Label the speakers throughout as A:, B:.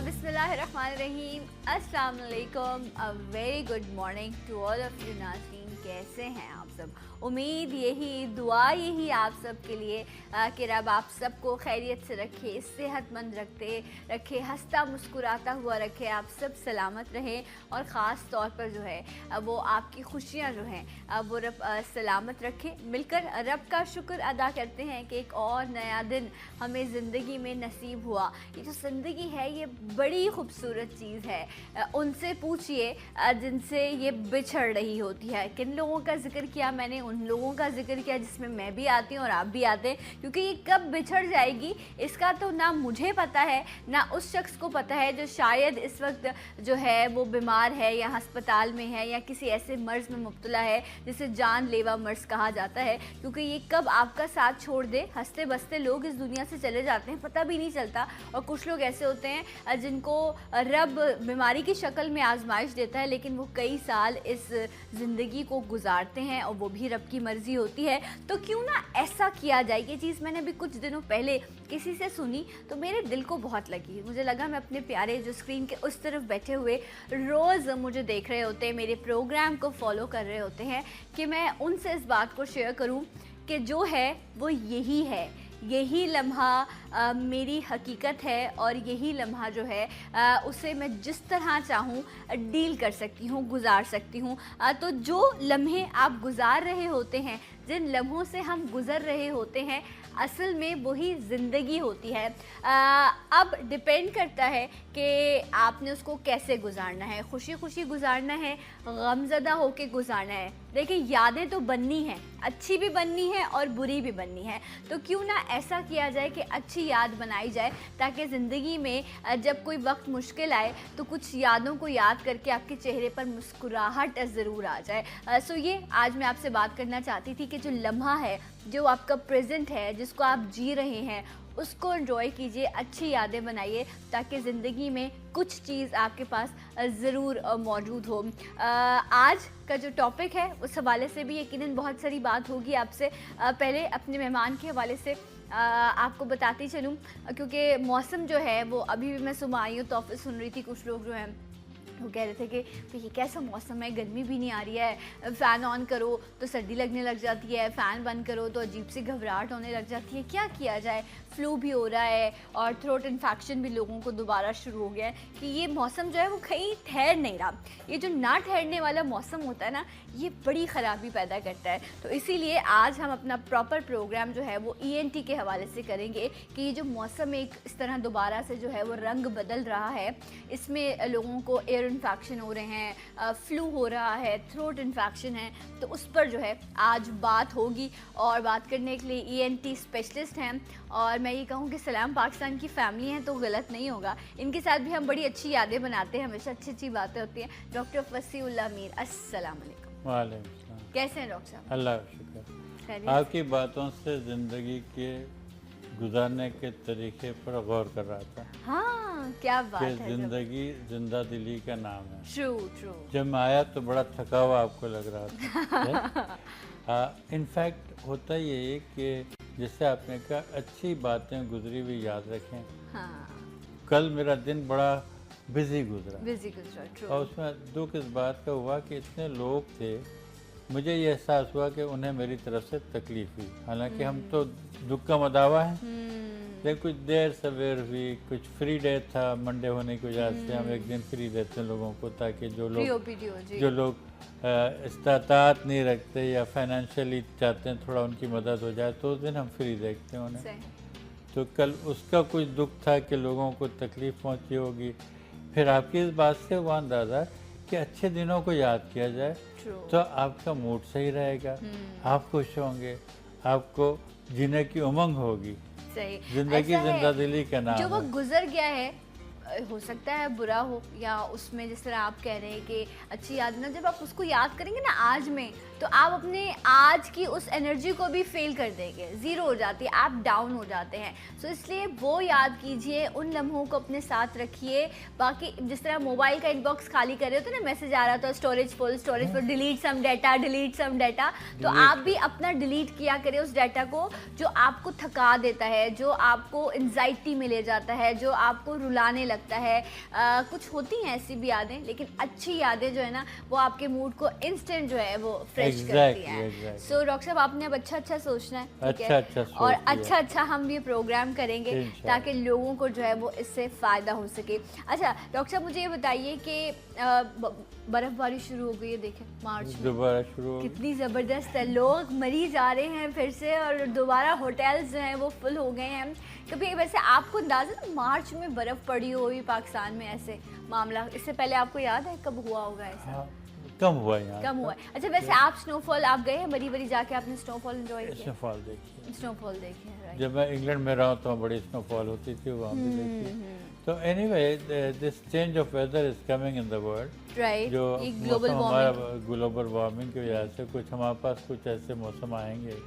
A: बिस्मिल्लाहिर्रहमानिर्रहीम। अस्सलाम वालेकुम। A very good morning to all of you नाज़रीन। कैसे हैं आप सब? उम्मीद यही, दुआ यही आप सब के लिए कि रब आप सबको खैरियत से रखे, सेहतमंद रखे, हंसता मुस्कुराता हुआ रखे, आप सब सलामत रहें और ख़ास तौर पर जो है वो आपकी खुशियाँ जो हैं वो रब सलामत रखे। मिलकर रब का शुक्र अदा करते हैं कि एक और नया दिन हमें ज़िंदगी में नसीब हुआ। ये जो ज़िंदगी है ये बड़ी खूबसूरत चीज़ है। उनसे पूछिए जिनसे ये बिछड़ रही होती है। किन लोगों का जिक्र किया मैंने? उन लोगों का जिक्र किया जिसमें मैं भी आती हूँ और आप भी आते हैं, क्योंकि ये कब बिछड़ जाएगी इसका तो ना मुझे पता है ना उस शख्स को पता है जो शायद इस वक्त जो है वो बीमार है या अस्पताल में है या किसी ऐसे मर्ज़ में मुब्तला है जिसे जानलेवा मर्ज़ कहा जाता है। क्योंकि ये कब आपका साथ छोड़ दे, हंसते बसते लोग इस दुनिया से चले जाते हैं, पता भी नहीं चलता। और कुछ लोग ऐसे होते हैं जिनको रब बीमारी की शक्ल में आजमाइश देता है, लेकिन वो कई साल इस ज़िंदगी को गुजारते हैं और वो भी रब की मर्ज़ी होती है। तो क्यों ना ऐसा किया जाए। ये चीज़ मैंने अभी कुछ दिनों पहले किसी से सुनी तो मेरे दिल को बहुत लगी। मुझे लगा मैं अपने प्यारे जो स्क्रीन के उस तरफ बैठे हुए रोज़ मुझे देख रहे होते हैं, मेरे प्रोग्राम को फॉलो कर रहे होते हैं, कि मैं उनसे इस बात को शेयर करूं कि जो है वो यही है, यही लम्हा मेरी हकीकत है और यही लम्हा जो है उसे मैं जिस तरह चाहूँ डील कर सकती हूँ, गुजार सकती हूँ। तो जो लम्हे आप गुजार रहे होते हैं, जिन लम्हों से हम गुज़र रहे होते हैं, असल में वही ज़िंदगी होती है। अब डिपेंड करता है कि आपने उसको कैसे गुजारना है। खुशी खुशी गुजारना है, गमज़दा होके गुजारना है। देखिए, यादें तो बननी हैं, अच्छी भी बननी है और बुरी भी बननी है। तो क्यों ना ऐसा किया जाए कि अच्छी याद बनाई जाए, ताकि ज़िंदगी में जब कोई वक्त मुश्किल आए तो कुछ यादों को याद करके आपके चेहरे पर मुस्कुराहट ज़रूर आ जाए। सो ये आज मैं आपसे बात करना चाहती थी कि जो लम्हा है, जो आपका प्रेजेंट है, जिसको आप जी रहे हैं, उसको एंजॉय कीजिए, अच्छी यादें बनाइए, ताकि ज़िंदगी में कुछ चीज़ आपके पास ज़रूर मौजूद हो। आज का जो टॉपिक है उस हवाले से भी यकीनन बहुत सारी बात होगी आपसे। पहले अपने मेहमान के हवाले से आपको बताती चलूँ, क्योंकि मौसम जो है वो अभी भी मैं सुबह आई हूँ तो ऑफिस सुन रही थी, कुछ लोग जो हैं वो कह रहे थे कि तो ये कैसा मौसम है, गर्मी भी नहीं आ रही है, फ़ैन ऑन करो तो सर्दी लगने लग जाती है, फ़ैन बंद करो तो अजीब सी घबराहट होने लग जाती है, क्या किया जाए। फ्लू भी हो रहा है और थ्रोट इन्फेक्शन भी लोगों को दोबारा शुरू हो गया है कि ये मौसम जो है वो कहीं ठहर नहीं रहा। ये जो ना ठहरने वाला मौसम होता है ना, ये बड़ी ख़राबी पैदा करता है। तो इसीलिए आज हम अपना प्रॉपर प्रोग्राम जो है वो ENT के हवाले से करेंगे कि ये जो मौसम एक इस तरह दोबारा से जो है वो रंग बदल रहा है, इसमें लोगों को एयर इन्फेक्शन हो रहे हैं, फ्लू हो रहा है, थ्रोट इन्फेक्शन है, तो उस पर जो है आज बात होगी। और बात करने के लिए ENT स्पेशलिस्ट हैं और मैं ये कहूँ कि सलाम पाकिस्तान की फैमिली हैं तो गलत नहीं होगा। इनके साथ भी हम बड़ी अच्छी यादें बनाते हैं, हमेशा अच्छी अच्छी बातें होती हैं। डॉक्टर फसीउल्लाह मीर, अस्सलाम वालेकुम।
B: वालेकुम सलाम।
A: कैसे हैं डॉक्टर साहब?
B: अल्लाह का शुक्र। आपकी बातों से ज़िंदगी के गुजारने के तरीके पर गौर कर रहा था।
A: हाँ, क्या बात है।
B: ज़िंदगी जिंदा दिली का नाम है।
A: True true.
B: जब मैं आया तो बड़ा थका हुआ आपको लग रहा था। इनफैक्ट होता ये है कि जैसे आपने कहा, अच्छी बातें गुजरी हुई याद रखें।
A: हाँ।
B: कल मेरा दिन बड़ा बिजी गुजरा
A: ट्रू।
B: और उसमें दुख इस बात का हुआ कि इतने लोग थे, मुझे ये एहसास हुआ कि उन्हें मेरी तरफ से तकलीफ हुई। हालांकि हम तो दुख का मदावा है, लेकिन कुछ देर सवेर हुई, कुछ फ्री डे था मंडे होने की वजह से हम एक दिन फ्री देते हैं लोगों को, ताकि जो लोग इस्तात नहीं रखते या फाइनेंशियली चाहते हैं थोड़ा उनकी मदद हो जाए, तो उस दिन हम फ्री देखते हैं उन्हें। तो कल उसका कुछ दुख था कि लोगों को तकलीफ़ पहुंची होगी। फिर आपकी इस बात से हुआ अंदाज़ा कि अच्छे दिनों को याद किया जाए तो आपका मूड सही रहेगा, आप खुश होंगे, आपको जीने की उमंग होगी।
A: सही।
B: जिंदगी जिंदा दिली का नाम
A: जो वो
B: है।
A: गुजर गया है, हो सकता है बुरा हो या उसमें जिस तरह आप कह रहे हैं कि अच्छी याद ना, जब आप उसको याद करेंगे ना आज में, तो आप अपने आज की उस एनर्जी को भी फेल कर देंगे, ज़ीरो हो जाती है, आप डाउन हो जाते हैं। सो इसलिए वो याद कीजिए, उन लम्हों को अपने साथ रखिए। बाकी जिस तरह मोबाइल का इनबॉक्स खाली कर रहे हो तो ना, मैसेज आ रहा था storage full, delete some data, तो आप भी अपना डिलीट किया करें उस डाटा को जो आपको थका देता है, जो आपको एंजाइटी में ले जाता है, जो आपको रुलाने लगता लगता है कुछ होती हैं ऐसी भी यादें, लेकिन अच्छी यादें जो है ना वो आपके मूड को इंस्टेंट जो है वो फ्रेश करती हैं। सो डॉक्टर साहब आपने अब अच्छा सोचना है, ठीक है, और अच्छा हम ये प्रोग्राम करेंगे ताकि लोगों को जो है वो इससे फ़ायदा हो सके। अच्छा डॉक्टर साहब मुझे ये बताइए कि बर्फबारी शुरू हो गई है, देखें मार्च में
B: दोबारा शुरू,
A: कितनी ज़बरदस्त है, लोग मरी जा रहे हैं फिर से और दोबारा होटल्स जो हैं वो फुल हो गए हैं। कभी वैसे आपको अंदाज़ा ना मार्च में बर्फ़ पड़ी हुई पाकिस्तान में ऐसे मामला, इससे पहले आपको याद है कब हुआ होगा ऐसा?
B: हाँ, कम हुआ यहाँ,
A: कम हुआ है। अच्छा वैसे आप स्नोफॉल आप गए हैं बरी जाके, आपने स्नोफॉल एंजॉय किया? स्नोफॉल देखी है।
B: जब मैं इंग्लैंड में रहा तो बड़ी स्नोफॉल होती थी, वहाँ भी देखी। तो anyway this change of weather is coming in the world,
A: right,
B: जो हमारा ग्लोबल वार्मिंग की वजह से कुछ हमारे पास कुछ ऐसे मौसम आएंगे,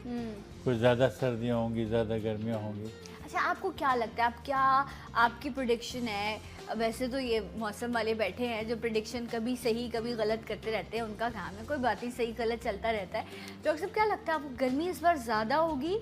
B: कुछ ज़्यादा सर्दियाँ होंगी, ज़्यादा गर्मियाँ होंगी।
A: अच्छा आपको क्या लगता है, आपकी प्रेडिक्शन है, वैसे तो ये मौसम वाले बैठे हैं जो प्रेडिक्शन कभी सही कभी गलत करते रहते हैं, उनका काम है, कोई बात नहीं, सही गलत चलता रहता है। डॉक्टर साहब क्या लगता है आपको, गर्मी इस बार ज़्यादा होगी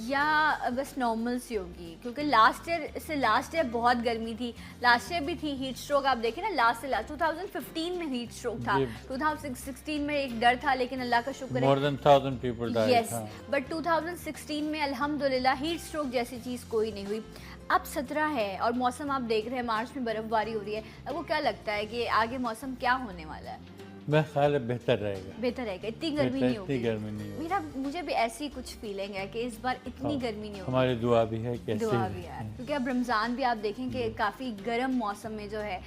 A: या बस नॉर्मल सी होगी? क्योंकि लास्ट ईयर बहुत गर्मी थी, लास्ट ईयर भी थी, हीट स्ट्रोक आप देखें ना, लास्ट 2015 में हीट स्ट्रोक था, 2016 में एक डर था, लेकिन अल्लाह का शुक्र है
B: more than 1000 people died,
A: yes, but 2016 में अल्हम्दुलिल्लाह हीट स्ट्रोक जैसी चीज़ कोई नहीं हुई। अब 17 है और मौसम आप देख रहे हैं मार्च में बर्फबारी हो रही है, आपको क्या लगता है कि आगे मौसम क्या होने वाला है?
B: मैं ख्याल है बेहतर रहेगा,
A: इतनी गर्मी नहीं
B: होगी।
A: मुझे भी ऐसी कुछ फीलिंग है कि इस बार इतनी गर्मी नहीं होगी।
B: हमारी दुआ भी है कि
A: दुआ भी है, क्योंकि अब रमज़ान भी आप देखें कि काफ़ी गर्म मौसम में जो है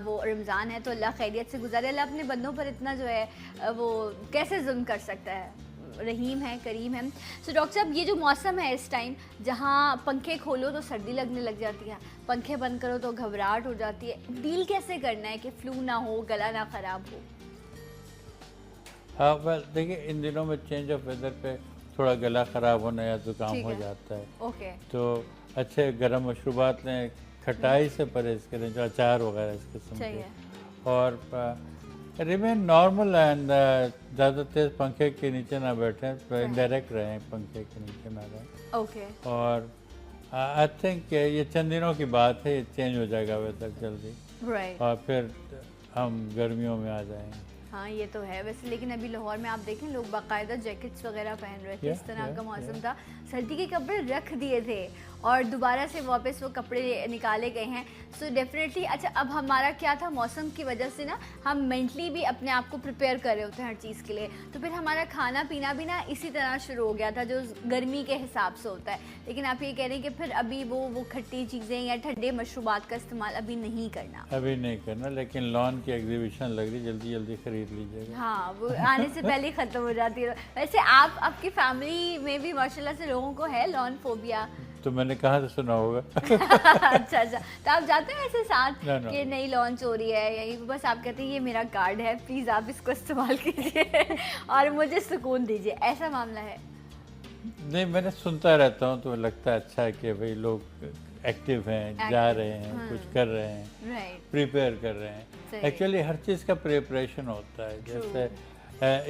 A: वो रमज़ान है, तो अल्लाह खैरियत से गुजारे, अल्लाह अपने बंदों पर इतना जो है वो कैसे जुल्म कर सकता है, रहीम है, करीम है। सो डॉक्टर साहब ये जो मौसम है इस टाइम, जहाँ पंखे खोलो तो सर्दी लगने लग जाती है, पंखे बंद करो तो घबराहट हो जाती है, डील कैसे करना है कि फ्लू ना हो, गला ना ख़राब हो?
B: हाँ वेल देखिए, इन दिनों में चेंज ऑफ वेदर पे थोड़ा गला ख़राब होना या जुकाम हो जाता है,
A: ओके, तो
B: अच्छे गर्म मशरूबात लें, खटाई से परहेज़ करें, जो अचार वगैरह इस किस्म के, और रिमेन नॉर्मल एंड ज़्यादा तेज़ पंखे के नीचे ना बैठें, इनडायरेक्ट रहें, पंखे के नीचे ना रहें,
A: ओके,
B: और आई थिंक ये चंद दिनों की बात है, ये चेंज हो जाएगा वेदर जल्दी, और फिर हम गर्मियों में आ जाएंगे।
A: हाँ ये तो है वैसे, लेकिन अभी लाहौर में आप देखें लोग बाकायदा जैकेट्स वगैरह पहन रहे थे, इस तरह का मौसम था, सर्दी के कपड़े रख दिए थे और दोबारा से वापस वो कपड़े निकाले गए हैं। सो डेफिनेटली अच्छा, अब हमारा क्या था, मौसम की वजह से ना हम मेंटली भी अपने आप को प्रिपेयर कर रहे होते हैं हर चीज़ के लिए, तो फिर हमारा खाना पीना भी ना इसी तरह शुरू हो गया था जो गर्मी के हिसाब से होता है। लेकिन आप ये कह रहे हैं कि फिर अभी वो खट्टी चीज़ें या ठंडे मशरूबात का इस्तेमाल अभी नहीं करना,
B: लेकिन लॉन की एग्जीबिशन लग रही, जल्दी खरीद लीजिएगा।
A: हाँ वो आने से पहले ख़त्म हो जाती है। वैसे आपकी फैमिली में भी माशाल्लाह से लोगों को है लॉन फोबिया?
B: तो मैंने कहाँ से सुना होगा।
A: अच्छा, तो आप जाते हैं ऐसे साथ कि नहीं लॉन्च हो रही है, यही बस आप कहते हैं ये मेरा कार्ड है, प्लीज़ आप इसको इस्तेमाल कीजिए और मुझे सुकून दीजिए, ऐसा मामला है?
B: नहीं, मैंने सुनता रहता हूँ तो लगता है अच्छा है कि भाई लोग एक्टिव हैं, जा रहे हैं, कुछ कर रहे हैं, प्रिपेयर कर रहे हैं। एक्चुअली हर चीज़ का प्रिपरेशन होता है, जैसे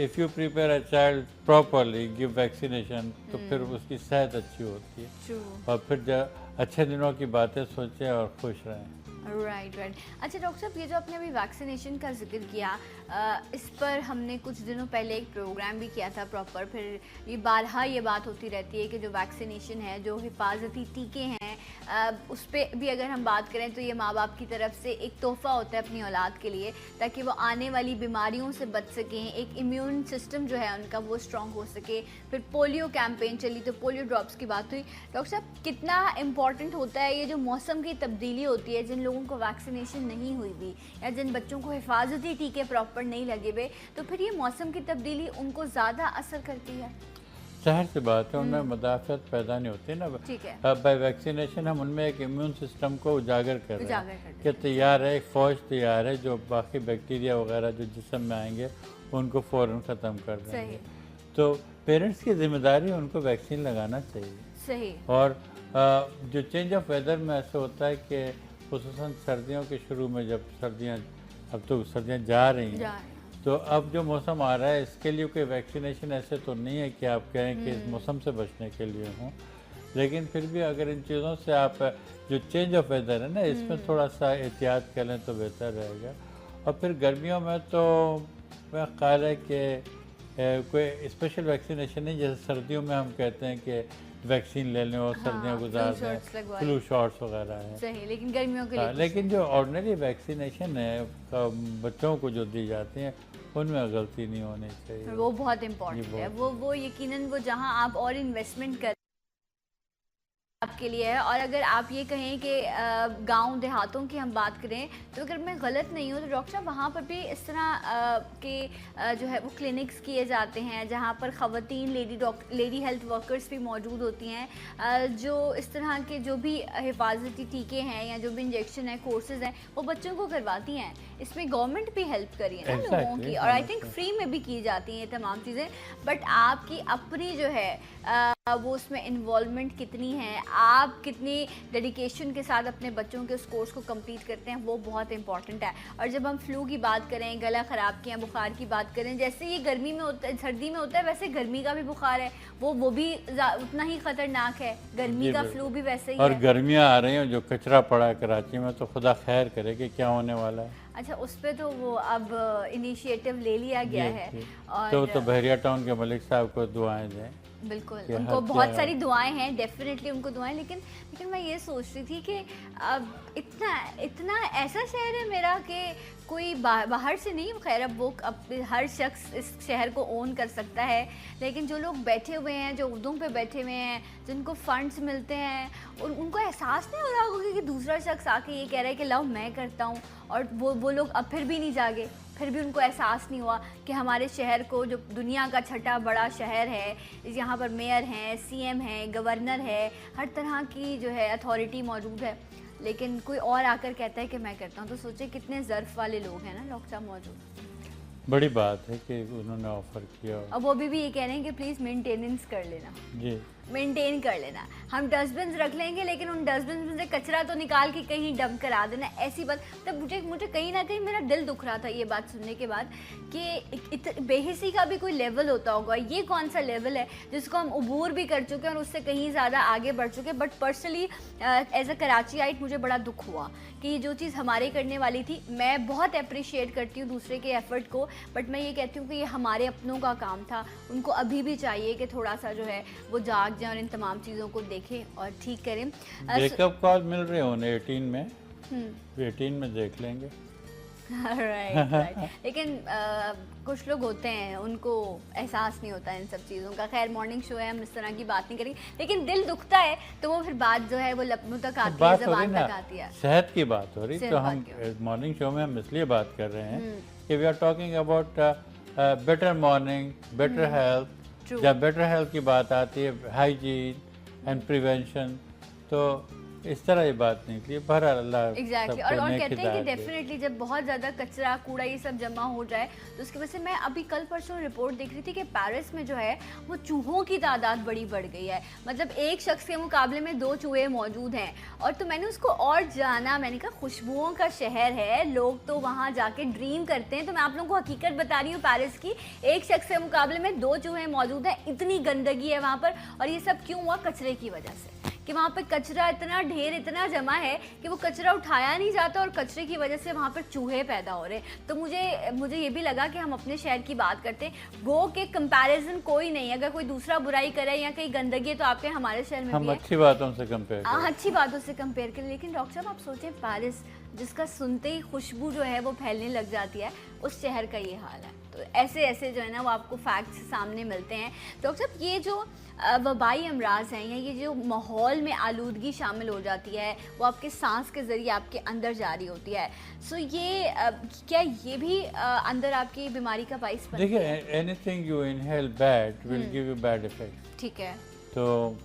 B: if you prepare a child properly, give vaccination, तो फिर उसकी सेहत अच्छी होती है, और फिर जब अच्छे दिनों की बातें सोचें और खुश रहें।
A: राइट। अच्छा डॉक्टर साहब, ये जो आपने अभी वैक्सीनेशन का जिक्र किया, इस पर हमने कुछ दिनों पहले एक प्रोग्राम भी किया था प्रॉपर, फिर ये बारहा ये बात होती रहती है कि जो वैक्सीनेशन है, जो हिफाजती टीके हैं, उस पर भी अगर हम बात करें तो ये माँ बाप की तरफ से एक तोहफ़ा होता है अपनी औलाद के लिए, ताकि वो आने वाली बीमारियों से बच सकें, एक इम्यून सिस्टम जो है उनका वो स्ट्रॉन्ग हो सके। फिर पोलियो कैंपेन चली तो पोलियो ड्रॉप्स की बात हुई। डॉक्टर साहब, कितना इम्पॉर्टेंट होता है ये जो मौसम की तब्दीली होती है, जिन लोगों को वैक्सीनेशन नहीं हुई भी या जिन बच्चों को हिफाजती टीके प्रॉपर नहीं लगे हुए, तो फिर ये मौसम की तब्दीली उनको ज़्यादा असर करती है?
B: जाहिर सी बात है, उनमें मदाफ़त पैदा नहीं होती ना।
A: ठीक है,
B: बाय वैक्सीनेशन हम उनमें एक इम्यून सिस्टम को उजागर कर रहे हैं कि तैयार है, एक फ़ौज तैयार है जो बाकी बैक्टीरिया वगैरह जो जिस्म में आएंगे उनको फ़ौरन ख़त्म कर देंगे। तो पेरेंट्स की जिम्मेदारी है उनको वैक्सीन लगाना चाहिए।
A: सही।
B: और जो चेंज ऑफ वेदर में ऐसा होता है कि खुसूसन सर्दियों के शुरू में, जब सर्दियाँ, अब तो सर्दियाँ जा रही हैं, तो अब जो मौसम आ रहा है इसके लिए कोई वैक्सीनेशन ऐसे तो नहीं है कि आप कहें कि इस मौसम से बचने के लिए हों, लेकिन फिर भी अगर इन चीज़ों से आप जो चेंज ऑफ वेदर है ना, इसमें थोड़ा सा एहतियात करें तो बेहतर रहेगा। और फिर गर्मियों में तो मेरा ख्याल है कि कोई स्पेशल वैक्सीनेशन नहीं, जैसे सर्दियों में हम कहते हैं कि वैक्सीन ले लें और सर्दियाँ गुजार दें, फ्लू शॉट्स वगैरह हैं।
A: सही, लेकिन गर्मियों के लिए
B: लेकिन जो ऑर्डिनरी वैक्सीनेशन है बच्चों को जो दी जाती हैं उनमें गलती नहीं होनी चाहिए।
A: वो बहुत इम्पोर्टेंट है। वो यकीनन वो जहाँ आप और इन्वेस्टमेंट कर आपके लिए है। और अगर आप ये कहें कि गांव देहातों की हम बात करें तो अगर मैं गलत नहीं हूँ तो डॉक्टर साहब वहाँ पर भी इस तरह के जो है वो क्लिनिक्स किए जाते हैं जहाँ पर ख़वातीन लेडी हेल्थ वर्कर्स भी मौजूद होती हैं जो इस तरह के जो भी हिफाजती टीके हैं या जो भी इंजेक्शन है कोर्सेज हैं वो बच्चों को करवाती हैं। इसमें गवर्नमेंट भी हेल्प करी है ना लोगों की, और आई थिंक फ्री में भी की जाती हैं तमाम चीज़ें। बट आपकी अपनी जो है वो उसमें इन्वॉल्वमेंट कितनी है, आप कितनी डेडिकेशन के साथ अपने बच्चों के उस कोर्स को कंप्लीट करते हैं, वो बहुत इंपॉर्टेंट है। और जब हम फ्लू की बात करें, गला ख़राब की या बुखार की बात करें, जैसे ये गर्मी में होता है, सर्दी में होता है, वैसे गर्मी का भी बुखार है वो भी उतना ही ख़तरनाक है। गर्मी का फ्लू भी वैसे ही
B: और
A: है।
B: गर्मियाँ आ रही हैं, जो कचरा पड़ा है कराची में, तो खुदा खैर करे कि क्या होने वाला है।
A: अच्छा, उस पर तो वो अब इनिशिएटिव ले लिया गया है। और
B: तो बहरिया टाउन के मलिक साहब को दुआएं दें।
A: बिल्कुल, उनको बहुत सारी दुआएं हैं, डेफिनेटली उनको दुआएं। लेकिन मैं ये सोच रही थी कि अब इतना ऐसा शहर है मेरा कि कोई बाहर से नहीं, खैर अब हर शख्स इस शहर को ओन कर सकता है, लेकिन जो लोग बैठे हुए हैं, जो उर्दू पे बैठे हुए हैं, जिनको फंड्स मिलते हैं, उनको एहसास नहीं हो रहा होगा कि दूसरा शख्स आके ये कह रहा है कि लाओ मैं करता हूँ, और वो लोग अब फिर भी नहीं जागे, फिर भी उनको एहसास नहीं हुआ कि हमारे शहर को, जो दुनिया का छठा बड़ा शहर है, यहाँ पर मेयर हैं, सीएम हैं, गवर्नर है, हर तरह की जो है अथॉरिटी मौजूद है, लेकिन कोई और आकर कहता है कि मैं करता हूँ। तो सोचे कितने ज़र्फ वाले लोग हैं ना डॉक्टर साहब मौजूद।
B: बड़ी बात है कि उन्होंने ऑफ़र किया।
A: अब वो भी ये कह रहे हैं कि प्लीज़ मेंटेनेंस कर लेना जी, मेंटेन कर लेना। हम डस्टबिन रख लेंगे लेकिन उन डस्टबिन में से कचरा तो निकाल के कहीं डंप करा देना, ऐसी बात। तब मुझे कहीं ना कहीं मेरा दिल दुख रहा था ये बात सुनने के बाद कि बेहिसी का भी कोई लेवल होता होगा। ये कौन सा लेवल है जिसको हम अबूर भी कर चुके हैं और उससे कहीं ज़्यादा आगे बढ़ चुके हैं। बट पर्सनली एज अ कराचीआइट मुझे बड़ा दुख हुआ कि जो चीज़ हमारे करने वाली थी, मैं बहुत अप्रिशिएट करती हूँ दूसरे के एफर्ट को, बट मैं ये कहती हूँ कि ये हमारे अपनों का काम था। उनको अभी भी चाहिए कि थोड़ा सा जो है वो जाग जाए और इन तमाम चीज़ों को देखें और ठीक करें।
B: ब्रेकअप कॉल मिल रहे हैं उन्हें 18 में, 18 में देख लेंगे।
A: राइट। लेकिन कुछ लोग होते हैं उनको एहसास नहीं होता इन सब चीज़ों का। खैर मॉर्निंग शो है, हम इस तरह की बात नहीं करेंगे, लेकिन दिल दुखता है तो वो फिर बात जो है वो लपनों तक आती है, ज़बान तक आती है।
B: सेहत की बात हो रही, तो हम मॉर्निंग शो में हम इसलिए बात कर रहे हैं कि we are talking about better morning, better health. जब बेटर हेल्थ की बात आती है, हाइजीन एंड प्रिवेंशन, तो इस तरह ये बात निकली।
A: एग्जैक्टली। और कहते हैं कि डेफिनेटली जब बहुत ज़्यादा कचरा कूड़ा ये सब जमा हो जाए तो उसकी वजह से, मैं अभी कल परसों रिपोर्ट देख रही थी कि पेरिस में जो है वो चूहों की तादाद बड़ी बढ़ गई है। मतलब एक शख्स के मुकाबले में 2 चूहे मौजूद हैं। और तो मैंने उसको और जाना, मैंने कहा खुशबुओं का शहर है, लोग तो वहाँ जाके ड्रीम करते हैं। तो मैं आप लोगों को हकीकत बता रही हूँ पेरिस की, एक शख्स के मुकाबले में 2 चूहे मौजूद हैं। इतनी गंदगी है वहाँ पर, और ये सब क्यों हुआ? कचरे की वजह से, कि वहाँ पे कचरा इतना ढेर इतना जमा है कि वो कचरा उठाया नहीं जाता, और कचरे की वजह से वहाँ पर चूहे पैदा हो रहे हैं। तो मुझे ये भी लगा कि हम अपने शहर की बात करते हैं, गो के कंपैरिजन कोई नहीं। अगर कोई दूसरा बुराई करे या कहीं गंदगी है तो आपके हमारे शहर में
B: हम
A: भी है।
B: अच्छी बातों से कंपेयर करें,
A: अच्छी बातों से कंपेयर करें। लेकिन डॉक्टर साहब आप सोचें, पेरिस जिसका सुनते ही खुशबू जो है वो फैलने लग जाती है, उस शहर का ये हाल है। तो ऐसे जो है ना वो आपको फैक्ट्स सामने मिलते हैं। डॉक्टर साहब ये जो वबाई अमराज हैं या ये जो माहौल में आलूदगी शामिल हो जाती है, वो आपके सांस के ज़रिए आपके अंदर जारी होती है, सो ये क्या ये भी अंदर आपकी बीमारी का बाइस बनती है?
B: देखिए, anything you inhale bad will give you bad effect.
A: ठीक है।
B: तो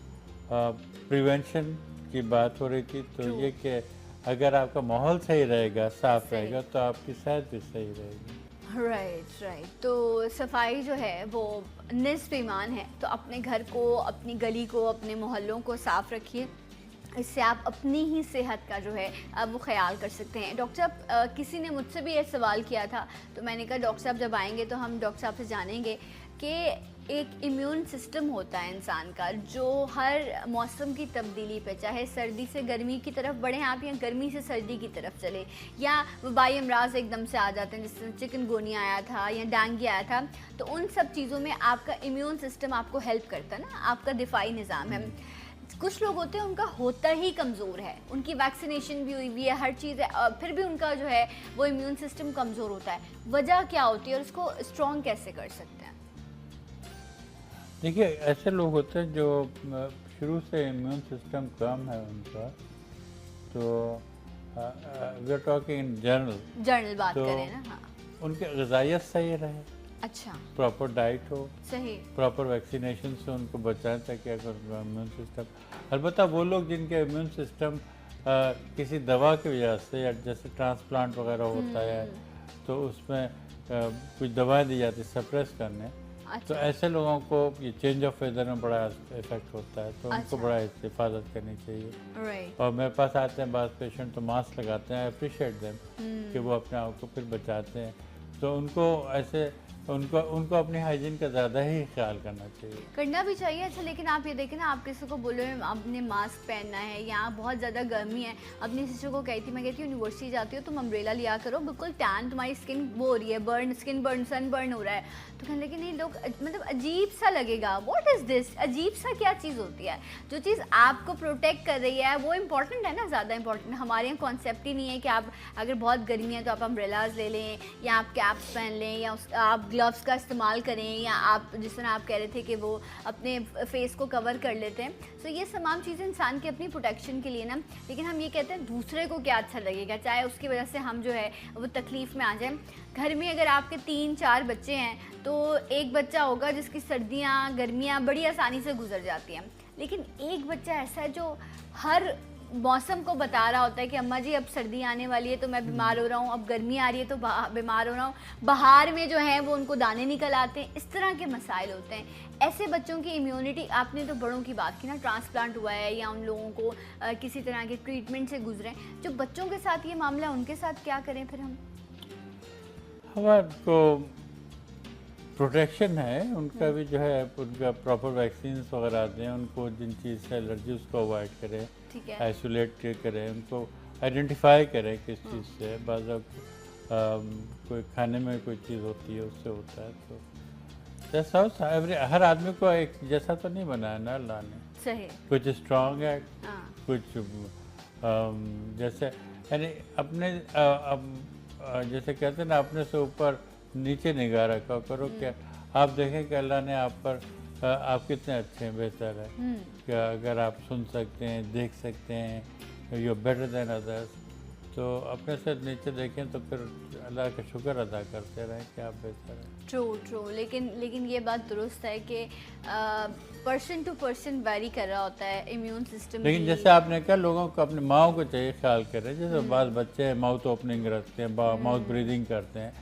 B: प्रिवेंशन की बात हो रही थी, तो ये कि अगर आपका माहौल सही रहेगा, साफ रहेगा, तो आपकी सेहत भी सही रहेगी।
A: राइट। तो सफाई जो है वो निस्फ़ ईमान है। तो अपने घर को, अपनी गली को, अपने मोहल्लों को साफ़ रखिए, इससे आप अपनी ही सेहत का जो है वो ख्याल कर सकते हैं। डॉक्टर साहब, किसी ने मुझसे भी ये सवाल किया था, तो मैंने कहा डॉक्टर साहब जब आएंगे तो हम डॉक्टर साहब से जानेंगे कि एक इम्यून सिस्टम होता है इंसान का जो हर मौसम की तब्दीली पे, चाहे सर्दी से गर्मी की तरफ बढ़ें आप या गर्मी से सर्दी की तरफ चले, या वबाई अमराज एकदम से आ जाते हैं जैसे चिकनगुनिया आया था या डेंगू आया था, तो उन सब चीज़ों में आपका इम्यून सिस्टम आपको हेल्प करता है ना, आपका दिफाई निज़ाम है। कुछ लोग होते हैं उनका होता ही कमज़ोर है, उनकी वैक्सीनेशन भी हुई है, हर चीज़ है, फिर भी उनका जो है वो इम्यून सिस्टम कमज़ोर होता है। वजह क्या होती है और उसको स्ट्रॉन्ग कैसे कर सकते हैं?
B: देखिए, ऐसे लोग होते हैं जो शुरू से इम्यून सिस्टम कम है उनका, तो we are talking in
A: general बात
B: तो
A: करें ना। हाँ,
B: उनकी ग़िज़ाइयत सही रहे,
A: अच्छा,
B: प्रॉपर डाइट हो,
A: सही,
B: प्रॉपर वैक्सीनेशन से उनको बचाएं ताकि अगर उनका इम्यून सिस्टम, अलबत्ता वो लोग जिनके इम्यून सिस्टम किसी दवा की वजह से, या जैसे ट्रांसप्लांट वगैरह होता है तो उसमें कुछ दवाएं दी जाती है सप्रेस करने, तो
A: अच्छा,
B: ऐसे लोगों को ये चेंज ऑफ वेदर में बड़ा इफेक्ट होता है, तो उनको
A: अच्छा।
B: बड़ा हिफाजत करनी चाहिए।
A: राइट,
B: और मेरे पास आते हैं बाद पेशेंट तो मास्क लगाते हैं, आई अप्रिशिएट देम कि वो अपने आप को फिर बचाते हैं, तो उनको ऐसे उनको अपनी हाइजीन का ज़्यादा ही ख्याल करना चाहिए।
A: करना भी चाहिए। अच्छा, लेकिन आप ये देखें ना, आप किसी को बोलो आपने मास्क पहनना है या बहुत ज़्यादा गर्मी है, अपनी सिस्टर को कहती, मैं कहती हूँ यूनिवर्सिटी जाती हो तुम अम्ब्रेला लिया करो, बिल्कुल टैन तुम्हारी स्किन वो हो रही है, स्किन बर्न सन बर्न हो रहा है, तो कहने लगे नहीं लोग मतलब अजीब सा लगेगा, व्हाट इज़ दिस, अजीब सा क्या चीज़ होती है? जो चीज़ आपको प्रोटेक्ट कर रही है वो इंपॉर्टेंट है ना, ज़्यादा इंपॉर्टेंट। हमारे यहाँ कॉन्सेप्ट ही नहीं है कि आप अगर बहुत गर्मी है तो आप अम्ब्रेलाज ले लें या आप कैप्स पहन लें या आप ग्लव्स का इस्तेमाल करें, या आप जिस तरह आप कह रहे थे कि वो अपने फेस को कवर कर लेते हैं। तो ये तमाम चीज़ें इंसान की अपनी प्रोटेक्शन के लिए ना, लेकिन हम ये कहते हैं दूसरे को क्या अच्छा लगेगा, चाहे उसकी वजह से हम जो है वो तकलीफ़ में आ जाए। घर में अगर आपके 3-4 बच्चे हैं तो एक बच्चा होगा जिसकी सर्दियाँ गर्मियाँ बड़ी आसानी से गुजर जाती हैं, लेकिन एक बच्चा ऐसा है जो हर मौसम को बता रहा होता है कि अम्मा जी अब सर्दी आने वाली है तो मैं बीमार हो रहा हूँ, अब गर्मी आ रही है तो बीमार हो रहा हूँ, बाहर में जो है वो उनको दाने निकल आते हैं, इस तरह के मसाइल होते हैं। ऐसे बच्चों की इम्यूनिटी, आपने तो बड़ों की बात की ना, ट्रांसप्लांट हुआ है या उन लोगों को किसी तरह के ट्रीटमेंट से गुजरे, जो बच्चों के साथ ये मामला, उनके साथ क्या करें फिर हम?
B: हमारे को प्रोटेक्शन है उनका भी जो है, उनका प्रॉपर वैक्सीन वगैरह दें, उनको जिन चीज़ से एलर्जी उसको अवॉइड करें,
A: ठीक है,
B: आइसोलेट करें, उनको आइडेंटिफाई करें किस चीज़ से, बाज़ कोई खाने में कोई चीज़ होती है उससे होता है, तो जैसा हर आदमी को एक जैसा तो नहीं बनाया ना अल्लाह ने,
A: सही,
B: कुछ स्ट्रांग है,
A: हाँ,
B: कुछ जैसे यानी अपने जैसे कहते हैं ना, अपने से ऊपर नीचे निगाह रखा करो, क्या आप देखें कि अल्लाह ने आप पर आप कितने अच्छे हैं, बेहतर है क्या, अगर आप सुन सकते हैं, देख सकते हैं, you are better than others, तो अपने से नीचे देखें तो फिर अल्लाह का शुक्र अदा करते रहें कि आप बेहतर हैं।
A: ट्रू, लेकिन ये बात दुरुस्त है कि पर्सन टू पर्सन वेरी कर रहा होता है इम्यून सिस्टम।
B: लेकिन जैसे आपने कहा, लोगों को अपनी माओ को चाहिए ख्याल करें, जैसे बाल बच्चे हैं माउथ ओपनिंग रखते हैं, माउथ ब्रीदिंग करते हैं,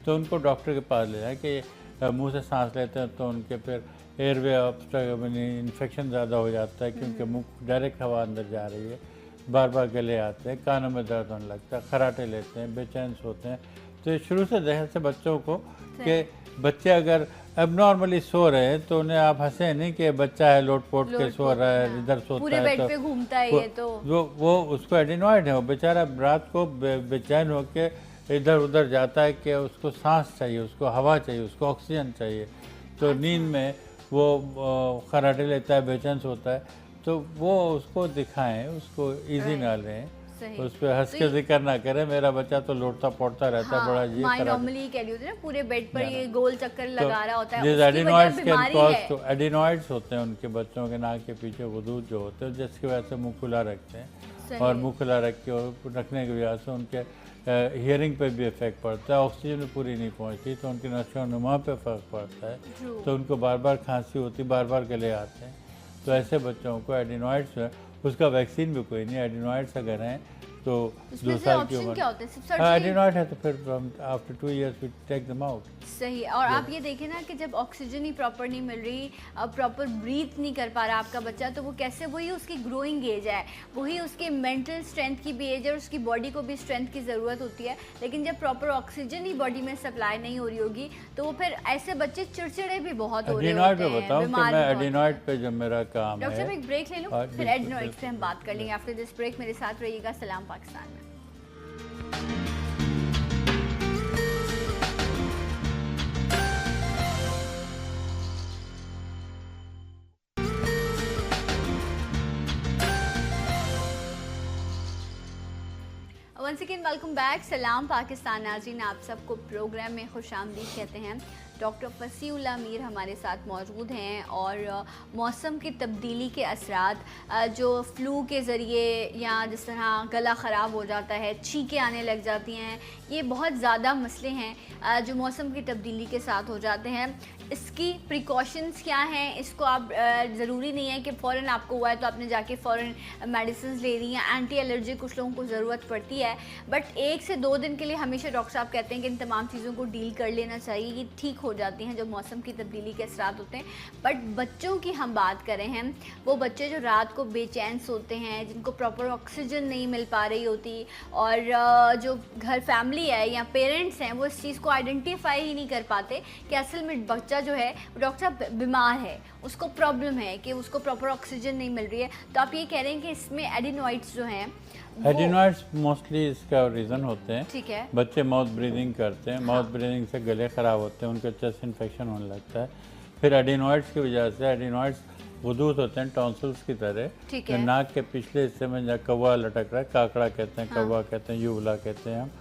B: तो उनको डॉक्टर के पास ले जाएं कि मुंह से सांस लेते हैं तो उनके फिर एयरवे इन्फेक्शन ज़्यादा हो जाता है, क्योंकि मुंह डायरेक्ट हवा अंदर जा रही है, बार बार गले आते हैं, कानों में दर्द होने लगता है, खराटे लेते हैं, बेचैन होते हैं। तो शुरू से जहन से बच्चों को कि बच्चे अगर एबनॉर्मली सो रहे हैं तो उन्हें आप हंसे नहीं कि बच्चा है लोट पोट के सो रहा है, इधर सोता
A: पूरे
B: है,
A: बेड
B: तो
A: पे घूमता है ये, तो
B: वो उसको एडिनॉइड है, वो बेचारा रात को बेचैन होकर इधर उधर जाता है कि उसको सांस चाहिए, उसको हवा चाहिए, उसको ऑक्सीजन चाहिए, तो नींद में वो खराटे लेता है, बेचैन होता है, तो वो उसको दिखाएं, उसको इजी ना लें, उस पर हंस के जिक्र ना करें मेरा बच्चा तो लौटता पड़ता रहता है, बड़ा ये
A: नॉर्मली कह रही होती है ना, पूरे बेड पर ये गोल चक्कर लगा रहा होता है,
B: जिस एडिनॉइड्स के कॉज एडिनॉइड्स होते हैं उनके बच्चों के नाक के पीछे वजूद जो होते हैं, जिसकी वजह से मुँह खुला रखते हैं, और मुँह खुला रखने की वजह से उनके हियरिंग पे भी इफेक्ट पड़ता है, ऑक्सीजन पूरी नहीं पहुंचती तो उनकी नशो नुमा पे फ़र्क पड़ता है, तो उनको बार बार खांसी होती, बार बार गले आते हैं, तो ऐसे बच्चों को एडिनॉइड्स, उसका वैक्सीन भी कोई नहीं, एडिनॉइड्स अगर हैं तो 2 साल की उम्र।
A: क्या होते हैं? सिर्फ
B: एडिनॉइड है तो फिर after 2 years we take them out.
A: सही। और आप ये देखें ना कि जब ऑक्सीजन ही प्रॉपर नहीं मिल रही, प्रॉपर ब्रीथ नहीं कर पा रहा आपका बच्चा, तो वो कैसे, वही उसकी ग्रोइंग एज है, वही उसके मेंटल स्ट्रेंथ की भी एज है और उसकी बॉडी को भी स्ट्रेंथ की ज़रूरत होती है। लेकिन जब प्रॉपर ऑक्सीजन ही बॉडी में सप्लाई नहीं हो रही होगी तो वो फिर ऐसे बच्चे चिड़चिड़े भी बहुत हो रहे होते हैं।
B: बताऊं कि मैं एडिनॉइड पे जब मेरा काम है।
A: डॉक्टर साहब एक ब्रेक ले लूं, फिर एडिनॉइड पे हम बात कर लेंगे। आफ्टर दिस ब्रेक मेरे साथ रहिएगा सलाम पाकिस्तान में। Once again welcome back. सलाम पाकिस्तान नाज़रीन, आप सबको प्रोग्राम में खुशामदीद कहते हैं। डॉक्टर फसीउल्लाह मीर हमारे साथ मौजूद हैं और मौसम की तब्दीली के असरात, जो फ्लू के ज़रिए या जिस तरह गला ख़राब हो जाता है, छींकें आने लग जाती हैं, ये बहुत ज़्यादा मसले हैं जो मौसम की तब्दीली के साथ हो जाते हैं। इसकी प्रिकॉशंस क्या हैं? इसको आप ज़रूरी नहीं है कि फ़ौरन आपको हुआ है तो आपने जाके फ़ौरन मेडिसिन ले ली हैं। एंटी एलर्जी कुछ लोगों को ज़रूरत पड़ती है, बट 1 से 2 दिन के लिए हमेशा डॉक्टर साहब कहते हैं कि इन तमाम चीज़ों को डील कर लेना चाहिए, ये ठीक हो जाती हैं जब मौसम की तब्दीली के असरात होते हैं। बट बच्चों की हम बात करें हैं, वो बच्चे जो रात को बेचैन सोते हैं, जिनको प्रॉपर ऑक्सीजन नहीं मिल पा रही होती, और जो घर फैमिली है या पेरेंट्स हैं वो इस चीज़ को आइडेंटिफाई ही नहीं कर पाते कि असल में बच्चा जो है डॉक्टर साहब बीमार है, उसको प्रॉब्लम है कि उसको प्रॉपर ऑक्सीजन नहीं मिल रही है। तो आप ये कह रहे हैं कि इसमें एडिनॉइड्स जो हैं,
B: एडिनॉइड्स मोस्टली इसका रीज़न होते हैं।
A: ठीक है।
B: बच्चे माउथ ब्रीदिंग करते हैं, माउथ ब्रीदिंग से गले ख़राब होते हैं, उनका चेस्ट इन्फेक्शन होने लगता है। फिर एडिनॉइड्स की वजह से, एडिनॉइड्स गुदूत होते हैं टॉन्सिल्स की तरह, जो नाक के पिछले हिस्से में जहाँ कौवा लटक रहा है, काकड़ा कहते हैं, कौवा कहते हैं, यूबला कहते हैं हम,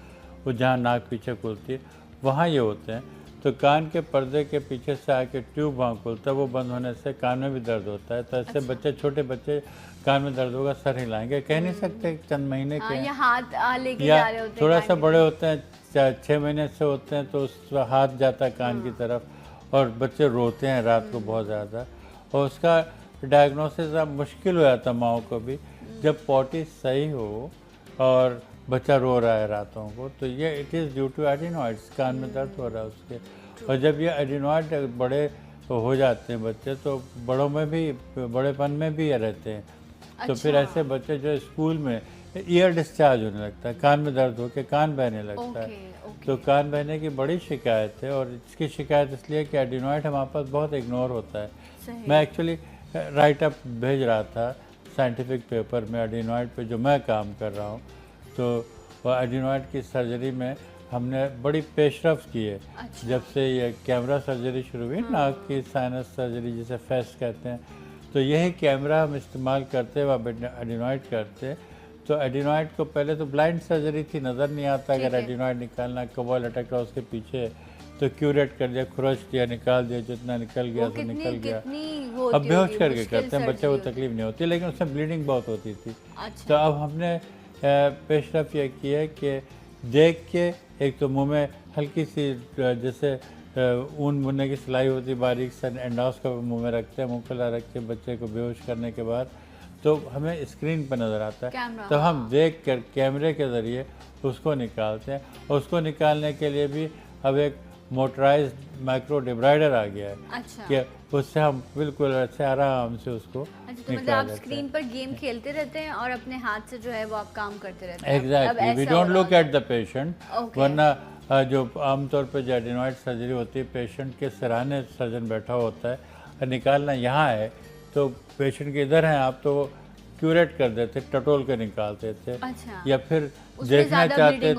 B: वो जहाँ नाक पीछे खुलती है वहाँ ये होते हैं। तो कान के पर्दे के पीछे से आके ट्यूब वहाँ खुलता है, वो बंद होने से कान में भी दर्द होता है। तो ऐसे बच्चे, छोटे बच्चे, कान में दर्द होगा, सर हिलाएंगे, कह नहीं सकते चंद महीने के
A: या हाथ लेके
B: या
A: जा रहे होते हैं,
B: थोड़ा सा बड़े होते हैं, 6 महीने से होते हैं, तो उस हाथ जाता है कान की तरफ और बच्चे रोते हैं रात को बहुत ज़्यादा। और उसका डायग्नोसिस अब मुश्किल हो जाता माओ को भी, जब पॉटी सही हो और बच्चा रो रहा है रातों को, तो ये it is due to adenoids, कान में दर्द हो रहा है उसके। और जब ये एडिनॉइड बड़े हो जाते हैं बच्चे, तो बड़ों में भी, बड़ेपन में भी ये रहते हैं। तो फिर ऐसे बच्चे जो स्कूल में ईयर डिस्चार्ज होने लगता है, कान में दर्द होकर कान बहने लगता है। तो कान बहने की बड़ी शिकायत है, और इसकी शिकायत इसलिए कि एडिनॉइड हमारे पास बहुत इग्नोर होता है। मैं एक्चुअली राइट अप भेज रहा था साइंटिफिक पेपर में एडिनॉइड पे जो मैं काम कर रहा हूँ, तो एडिनॉइड की सर्जरी में हमने बड़ी पेशरफ की है। जब से ये कैमरा सर्जरी शुरू हुई, नाक की साइनस सर्जरी जिसे फेस्ट कहते हैं, तो यही कैमरा हम इस्तेमाल करते हुए एडिनॉइड करते। तो एडिनॉइड को पहले तो ब्लाइंड सर्जरी थी, नज़र नहीं आता अगर एडिनॉइड निकालना, कौवा लटक रहा उसके पीछे, तो क्यूरेट कर दिया, खुरच दिया, निकाल दिया, जितना निकल गया तो निकल गया। अब बेहोश करके करते हैं, बच्चे को तकलीफ नहीं होती, लेकिन उसमें ब्लीडिंग बहुत होती थी। तो अब हमने पेशरफ ये की है कि देख के, एक तो मुंह में हल्की सी जैसे ऊन बुनने की सिलाई होती, बारीक सा एंडोस्कोप मुंह में रखते हैं, मुँह खुला रख के बच्चे को बेहोश करने के बाद, तो हमें स्क्रीन पर नज़र आता है, तो हम देख कर कैमरे के ज़रिए उसको निकालते हैं। और उसको निकालने के लिए भी अब एक मोटराइज्ड माइक्रो डिब्राइडर आ गया है कि उससे हम बिल्कुल अच्छे आराम से उसको
A: तो मतलब आप स्क्रीन पर गेम खेलते रहते हैं और अपने हाथ से जो है वो आप काम करते रहते हैं।
B: Exactly, we don't look at the patient, वरना जो आमतौर पर जो एडिनॉइड सर्जरी होती है, पेशेंट के सिरहाने सर्जन बैठा होता है और निकालना यहाँ है, तो पेशेंट के इधर हैं आप, तो क्यूरेट कर देते, टटोल के निकालते थे। या फिर देखना चाहते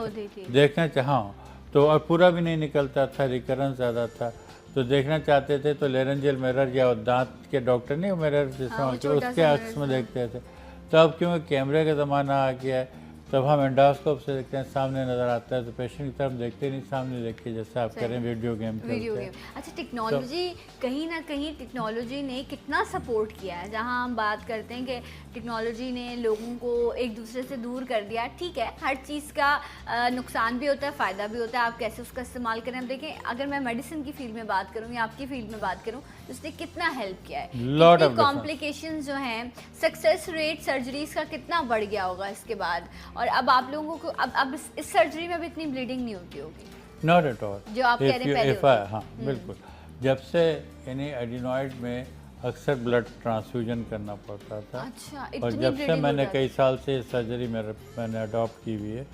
B: थे, हाँ, तो और पूरा भी नहीं निकलता था, रिकरेंस ज़्यादा था, तो देखना चाहते थे तो लेरेंजियल मिरर या दांत के डॉक्टर नहीं मिरर जिसमें उसके अक्स में देखते थे। तो अब क्योंकि कैमरे का ज़माना आ गया है, तब हम एंडोस्कोप से देखते हैं, सामने नज़र आता है, तो पेशेंट की तरफ देखते नहीं, सामने देख के जैसे आप करें वीडियो गेम खेलते हैं।
A: अच्छा, टेक्नोलॉजी कहीं ना कहीं टेक्नोलॉजी ने कितना सपोर्ट किया है। जहां हम बात करते हैं कि टेक्नोलॉजी ने लोगों को एक दूसरे से दूर कर दिया, ठीक है, हर चीज़ का नुकसान भी होता है, फ़ायदा भी होता है, आप कैसे उसका इस्तेमाल करें। अब देखें, अगर मैं मेडिसिन की फील्ड में बात करूँ या आपकी फील्ड में बात करूँ, तो उसने कितना हेल्प किया है। कॉम्प्लिकेशंस जो हैं, सक्सेस रेट सर्जरीज का कितना बढ़ गया होगा इसके बाद, और अब आप लोगों को अब इस सर्जरी में भी इतनी ब्लीडिंग नहीं होती होगी?
B: Not at all.
A: जो आप कह रहे हैं पहले होती।
B: हाँ बिल्कुल। जब से यानी एडिनॉइड में अक्सर ब्लड ट्रांसफ्यूजन करना पड़ता था।
A: अच्छा,
B: और
A: इतनी
B: जब से
A: bleeding
B: मैंने
A: हो
B: कई साल से सर्जरी मैंने अडॉप्ट की हुई है,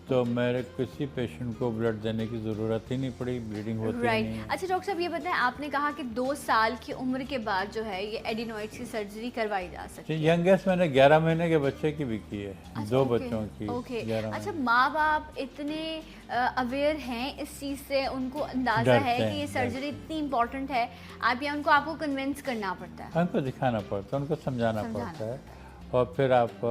B: तो मेरे किसी पेशेंट को ब्लड देने की ज़रूरत ही नहीं पड़ी, ब्लीडिंग होती ही नहीं है।
A: अच्छा डॉक्टर साहब ये बताएं, आपने कहा कि 2 साल की उम्र के बाद जो है ये एडिनॉइड्स की सर्जरी करवाई जा सकती है।
B: यंगेस्ट मैंने 11 महीने के बच्चे की भी की है।
A: अच्छा,
B: 2
A: ओके,
B: बच्चों की।
A: ओके।
B: 11
A: अच्छा,
B: महीने।
A: माँ बाप इतने अवेयर हैं इस चीज़ से, उनको अंदाज़ा
B: डरते
A: है कि
B: हैं,
A: ये सर्जरी इतनी इंपॉर्टेंट है, आप या उनको आपको कन्विंस करना पड़ता है?
B: उनको दिखाना पड़ता है, उनको समझाना पड़ता है, और फिर आप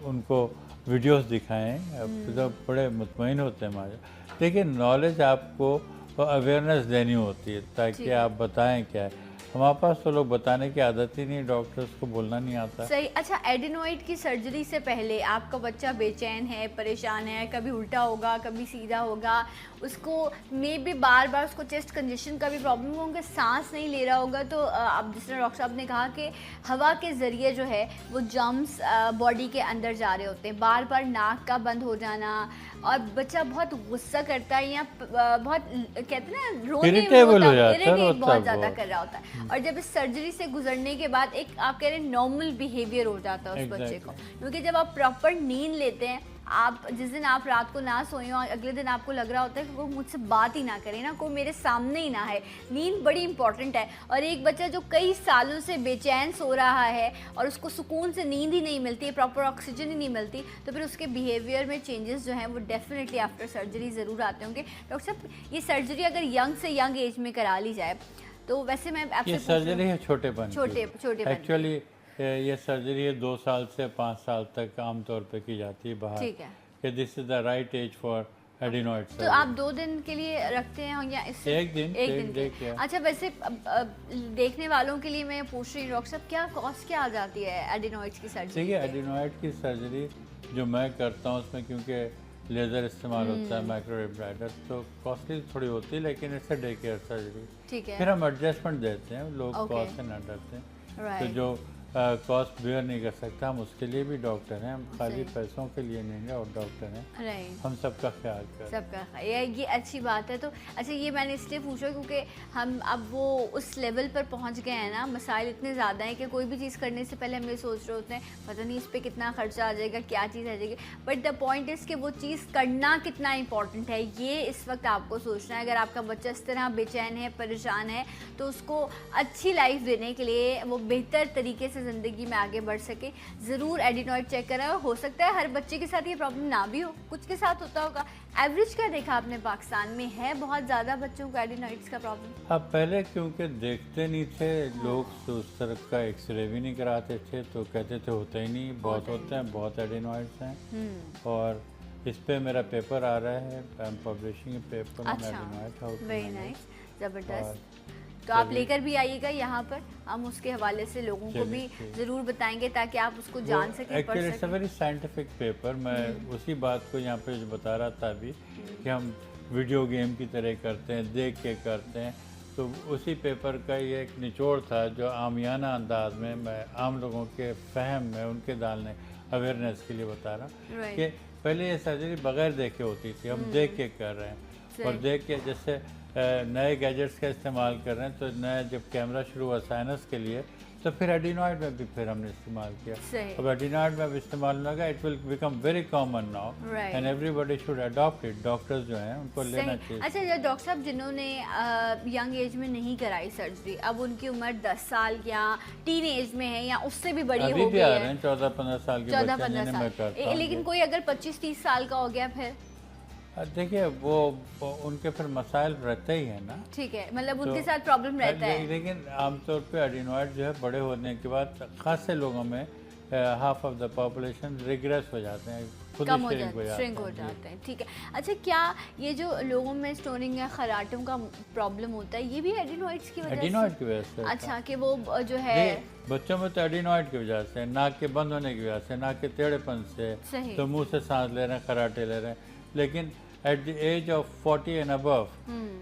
B: उनको वीडियोस दिखाएं, तो बड़े मुतमईन होते हैं हमारे। देखिए, नॉलेज आपको अवेयरनेस देनी होती है ताकि आप बताएं क्या है। हमारे पास तो लोग बताने की आदत ही नहीं, डॉक्टर्स को बोलना नहीं आता।
A: सही। अच्छा, एडिनॉइड की सर्जरी से पहले आपका बच्चा बेचैन है, परेशान है, कभी उल्टा होगा, कभी सीधा होगा, उसको मे भी बार बार उसको चेस्ट कंजेशन का भी प्रॉब्लम होगा, सांस नहीं ले रहा होगा, तो अब जिस तरह डॉक्टर साहब ने कहा कि हवा के ज़रिए जो है वो जर्म्स बॉडी के अंदर जा रहे होते हैं, बार बार नाक का बंद हो जाना, और बच्चा बहुत गुस्सा करता है या बहुत कहते हैं ना रोने
B: इरिटेबल हो जाता है,
A: इरिटेट बहुत ज़्यादा कर रहा होता है। और जब इस सर्जरी से गुजरने के बाद एक आप कह रहे हैं नॉर्मल बिहेवियर हो जाता है उस बच्चे को, क्योंकि जब आप प्रॉपर नींद लेते हैं, आप जिस दिन आप रात को ना सोए हो, अगले दिन आपको लग रहा होता है कि कोई मुझसे बात ही ना करे ना, कोई मेरे सामने ही ना है। नींद बड़ी इंपॉर्टेंट है, और एक बच्चा जो कई सालों से बेचैन सो रहा है और उसको सुकून से नींद ही नहीं मिलती है, प्रॉपर ऑक्सीजन ही नहीं मिलती, तो फिर उसके बिहेवियर में चेंजेस जो हैं वो डेफिनेटली आफ्टर सर्जरी ज़रूर आते होंगे। डॉक्टर साहब, ये सर्जरी अगर यंग से यंग एज में करा ली जाए, तो वैसे मैं आपसे
B: सर्जरी है छोटेपन,
A: छोटे
B: एक्चुअली ये सर्जरी है 2 साल से 5 साल तक आमतौर पे की जाती है बाहर।
A: ठीक है
B: कि this is the right age for adenoid surgery.
A: तो आप 2 दिन के लिए रखते हैं या इससे
B: एक दिन
A: के? अच्छा, वैसे देखने वालों के लिए मैं पूछ रही हूँ डॉक्टर साहब, क्या कॉस्ट क्या आ जाती है एडिनॉइड्स की सर्जरी?
B: देखिए, एडिनॉइड की सर्जरी जो मैं करता हूँ उसमें क्योंकि लेज़र इस्तेमाल होता है, माइक्रोएब्राइडर, तो कॉस्टली थोड़ी होती है, लेकिन इससे डे केयर सर्जरी।
A: ठीक है।
B: फिर हम एडजस्टमेंट देते हैं, लोग कॉस्ट से ना डरते हैं। तो जो कॉस्ट बेयर नहीं कर सकता, हम उसके लिए भी डॉक्टर हैं, हम खाली पैसों के लिए नहीं है, और डॉक्टर हैं, हम सबका ख्याल करें।
A: सबका ये अच्छी बात है। तो अच्छा, ये मैंने इसलिए पूछा क्योंकि हम अब वो उस लेवल पर पहुंच गए हैं ना, मसाइल इतने ज़्यादा हैं कि कोई भी चीज़ करने से पहले हम ये सोच रहे होते हैं पता नहीं इस पर कितना खर्चा आ जाएगा, क्या चीज़ आ जाएगी, बट द पॉइंट इज़ कि वो चीज़ करना कितना इंपॉर्टेंट है, ये इस वक्त आपको सोचना है। अगर आपका बच्चा इस तरह बेचैन है, परेशान है, तो उसको अच्छी लाइफ देने के लिए, वो बेहतर तरीके से ज़िंदगी में आगे बढ़ सके, ज़रूर एडिनॉइड चेक कराएं। हो सकता है हर बच्चे के साथ ये प्रॉब्लम ना भी हो, कुछ के साथ होता होगा। एवरेज क्या देखा आपने पाकिस्तान में, है बहुत ज़्यादा बच्चों को एडिनॉइड्स का प्रॉब्लम?
B: अब पहले क्योंकि देखते नहीं थे लोग, तो उस तरह का एक्सरे भी नहीं कराते थे, तो कहते थे होता ही नहीं, बहुत होते हैं, बहुत एडिनॉइड्स हैं। और इस पे मेरा पेपर आ रहा है, I am publishing paper on adenoid.
A: Very nice, ज़बरदस्त। तो आप लेकर भी आइएगा यहाँ पर, हम उसके हवाले से लोगों को भी ज़रूर बताएंगे ताकि आप उसको जान सकें, पढ़ सकें।
B: It's a very scientific paper. मैं उसी बात को यहाँ पे बता रहा था अभी कि हम वीडियो गेम की तरह करते हैं, देख के करते हैं, तो उसी पेपर का ये एक निचोड़ था जो आमियाना अंदाज में मैं आम लोगों के फहम में उनके डालने अवेयरनेस के लिए बता रहा हूँ कि पहले ये सर्जरी बगैर देखे होती थी, हम देख के कर रहे हैं, और देख के जैसे नए गैजेट्स का इस्तेमाल कर रहे हैं, तो नया जब कैमरा शुरू हुआ साइनस के लिए, तो फिर एडिनॉइड में भी फिर हमने इस्तेमाल किया। अब एडिनॉइड में भी इस्तेमाल लगा, it will become very common now and everybody should adopt it. Doctors जो हैं उनको लेना चाहिए।
A: अच्छा डॉक्टर साहब, जिन्होंने यंग एज में नहीं कराई सर्जरी, अब उनकी उम्र 10 साल या टीन एज में है या उससे भी बड़ी हो गई है,
B: 14-15 साल के बच्चे,
A: लेकिन कोई अगर 25-30 साल का हो गया, फिर
B: देखिए वो उनके फिर मसाइल रहते ही हैं ना।
A: ठीक है, मतलब उनके साथ प्रॉब्लम रहता है,
B: लेकिन आमतौर पे एडिनॉइड जो है बड़े होने के बाद खासे लोगों में half of the population regress हो जाते हैं,
A: कम हो जाते हैं। ठीक है। अच्छा, क्या ये जो लोगों में स्टोनिंग या खराटों का प्रॉब्लम होता है, ये भी एडिनॉइड्स की वजह से? अच्छा, कि वो जो है
B: बच्चों में तो एडिनॉइड की वजह से, नाक के बंद होने की वजह से, नाक के टेढ़ेपन से, तो मुंह से सांस ले रहे हैं, खराटे ले रहे हैं, लेकिन at the age of 40 and above,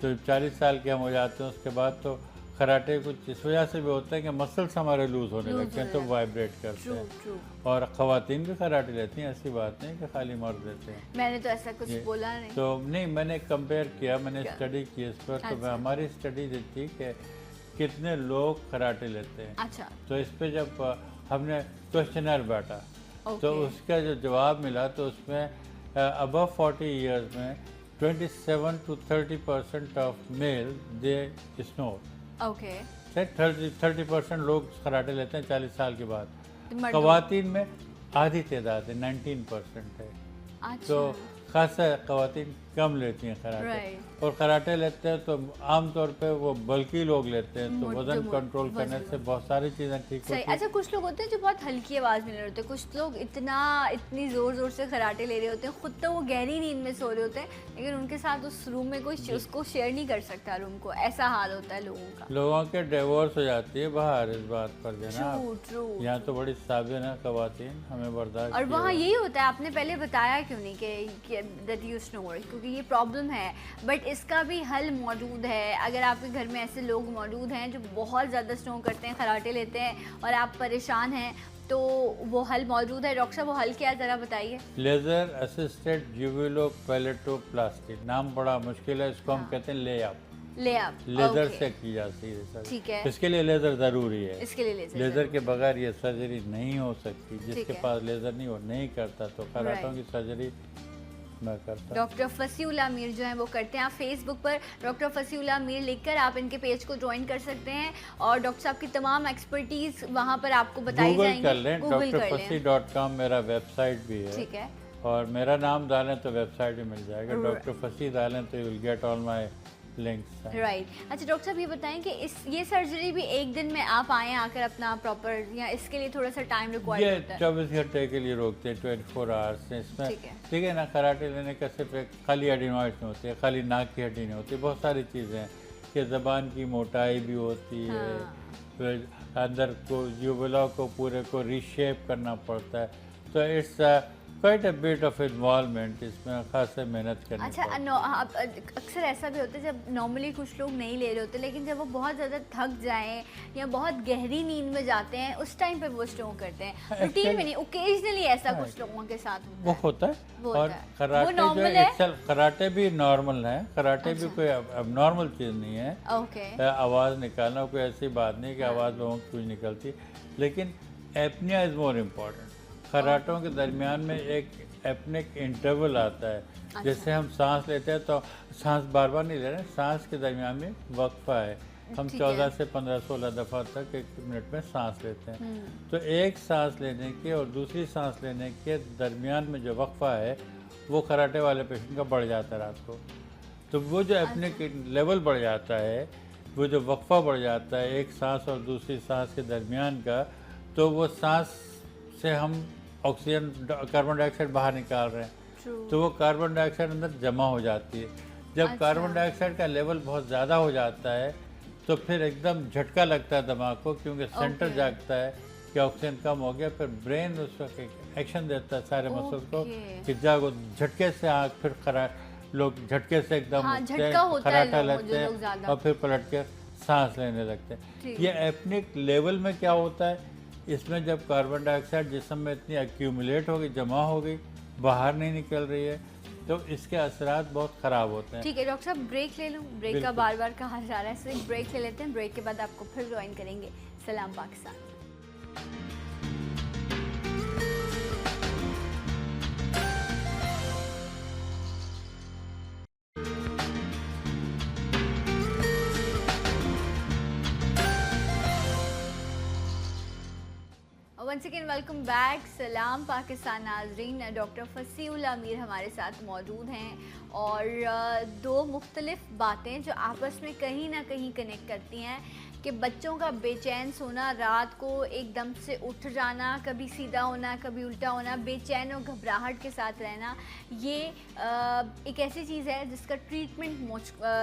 B: तो 40 साल के हम हो जाते हैं, उसके बाद तो कराटे कुछ इस वजह से भी होता है कि मसल्स हमारे लूज होने लगते हैं तो वाइब्रेट करते हैं। और ख़वातीन भी कराटे लेती हैं, ऐसी बात नहीं कि खाली मर्द लेते हैं।
A: मैंने तो ऐसा कुछ बोला नहीं।
B: तो नहीं, मैंने कंपेयर किया, मैंने स्टडी की इस पर। तो हमारी स्टडी देती कि कितने लोग कराटे लेते हैं।
A: अच्छा।
B: तो इस पर जब हमने क्वेश्चनर बांटा तो उसका जो जवाब मिला तो उसमें अबव 40 ईयर्स में 27 to 30% of male they snore.
A: Okay.
B: 30% लोग कराटे लेते हैं 40 साल के बाद। ख़वातीन में आधी तादाद है, 19% है।
A: अच्छा।
B: तो खासा ख़वातीन कम लेती हैं कराटे। और कराटे लेते हैं तो आमतौर पे वो बल्कि लोग लेते हैं, तो वजन कंट्रोल करने से बहुत सारी चीज़ें ठीक होती हैं।
A: अच्छा, कुछ लोग होते हैं जो बहुत हल्की आवाज़ में ले रहे होते हैं, कुछ लोग इतनी ज़ोर से कराटे ले रहे होते हैं, खुद तो वो गहरी नींद में सो रहे होते हैं, लेकिन उनके साथ उस रूम में कोई उसको शेयर नहीं कर सकता रूम को, ऐसा हाल होता है लोगों का।
B: लोगों के डिवोर्स हो जाती है बाहर इस बात पर जनाब। यहाँ तो बड़ी साबिन है ख़वातीन, हमें बर्दाश्त।
A: और वहाँ यही होता है, आपने पहले बताया क्यों नहीं कि दैट यू स्नोर, क्योंकि ये प्रॉब्लम है, बट इसका भी हल मौजूद है। अगर आपके घर में ऐसे लोग मौजूद हैं जो बहुत ज़्यादा स्नो करते हैं, कराटे लेते हैं और आप परेशान हैं, तो वो हल मौजूद है। डॉक्टर साहब, वो हल क्या है, ज़रा बताइए।
B: लेज़र असिस्टेड जुवेलोपैलेटोप्लास्टी, नाम बड़ा मुश्किल है, इसको हम कहते हैं लेआउट। लेज़र से की जाती है।
A: ठीक है।
B: इसके लिए लेज़र ज़रूरी है।
A: इसके लिए
B: लेज़र के बगैर ये सर्जरी नहीं हो सकती। जिसके पास लेज़र नहीं, वो नहीं करता। तो कराटों की सर्जरी मैं करता।
A: डॉक्टर फसीउल आमिर जो है वो करते हैं। आप फेसबुक पर डॉक्टर फसीउल आमिर लिखकर आप इनके पेज को ज्वाइन कर सकते हैं और डॉक्टर साहब की तमाम एक्सपर्टीज वहाँ पर आपको बताई जाएंगी।
B: कर लें, drfasi.com मेरा वेबसाइट भी है।
A: ठीक है।
B: और मेरा नाम डालें तो वेबसाइट भी मिल जाएगा। डॉक्टर फसी डालें तो you will get all my links.
A: Right. अच्छा डॉक्टर साहब, ये बताएं कि ये सर्जरी भी एक दिन में आप आए आकर अपना प्रॉपर, या इसके लिए थोड़ा सा टाइम रिक्वायर्ड होता है?
B: 24 घंटे के लिए रोकते हैं, 24 आवर्स से। इसमें ठीक है ना, कराटे लेने का सिर्फ खाली एडिनॉइड्स में होती है, खाली नाक की हड्डी नहीं होती, बहुत सारी चीज़ें हैं कि ज़बान की मोटाई भी होती है। फिर अंदर को यूबुला को पूरे को रीशेप करना पड़ता है। तो it's quite a bit of involvement, इसमें खासा मेहनत करनी।
A: अच्छा, अक्सर ऐसा भी होता है जब नॉर्मली कुछ लोग नहीं ले रहे होते, लेकिन जब वो बहुत ज़्यादा थक जाएं या बहुत गहरी नींद में जाते हैं, उस टाइम पे वो स्नो करते हैं। रूटीन में नहीं, ओकेजनली ऐसा कुछ लोगों के साथ
B: वो होता है। और कराटे जो कराटे भी नॉर्मल है, कराटे भी कोई अबनॉर्मल चीज़ नहीं है।
A: ओके।
B: आवाज़ निकालना कोई ऐसी बात नहीं कि आवाज़ लोगों की कुछ निकलती, लेकिन एपनिया इज़ मोर इम्पॉर्टेंट। खराटों के दरमियान में एक एपनिक इंटरवल आता है। जैसे हम सांस लेते हैं तो सांस बार बार नहीं ले रहे, सांस के दरमियान में वक्फा है। हम 14 से 15-16 दफ़ा तक 1 मिनट में सांस लेते हैं। तो एक सांस लेने के और दूसरी सांस लेने के दरमियान में जो वक्फा है वो कराटे वाले पेशेंट का बढ़ जाता है रात को। तो वो जो एपनिक लेवल बढ़ जाता है, वो जो वक्फा बढ़ जाता है एक सांस और दूसरी सांस के दरमियान का, तो वो सांस से हम ऑक्सीजन कार्बन डाइऑक्साइड बाहर निकाल रहे हैं। तो वो कार्बन डाइऑक्साइड अंदर जमा हो जाती है। जब कार्बन डाइऑक्साइड का लेवल बहुत ज़्यादा हो जाता है तो फिर एकदम झटका लगता है दिमाग को, क्योंकि सेंटर जागता है कि ऑक्सीजन कम हो गया। फिर ब्रेन उस वक्त एक्शन देता है सारे मसल्स को कि जागो। झटके से आँख फिर लोग झटके से एकदम खराटा लेते हैं और फिर पलट के सांस लेने लगते हैं। ये एपनिक लेवल में क्या होता है, इसमें जब कार्बन डाइऑक्साइड जिस्म में इतनी एक्यूमुलेट हो गई, जमा हो गई, बाहर नहीं निकल रही है, तो इसके असरात बहुत ख़राब होते हैं।
A: ठीक है डॉक्टर साहब, ब्रेक ले लूँ? ब्रेक का बार बार कहा जा रहा है, इसलिए ब्रेक ले लेते हैं। ब्रेक के बाद आपको फिर ज्वाइन करेंगे। सलाम Pakistan. Once again welcome back. सलाम पाकिस्तान नाजरीन। डॉक्टर फसीउल आमिर हमारे साथ मौजूद हैं और दो मुख्तलिफ बातें जो आपस में कहीं ना कहीं कनेक्ट करती हैं कि बच्चों का बेचैन सोना, रात को एकदम से उठ जाना, कभी सीधा होना कभी उल्टा होना, बेचैन और घबराहट के साथ रहना, ये एक ऐसी चीज़ है जिसका ट्रीटमेंट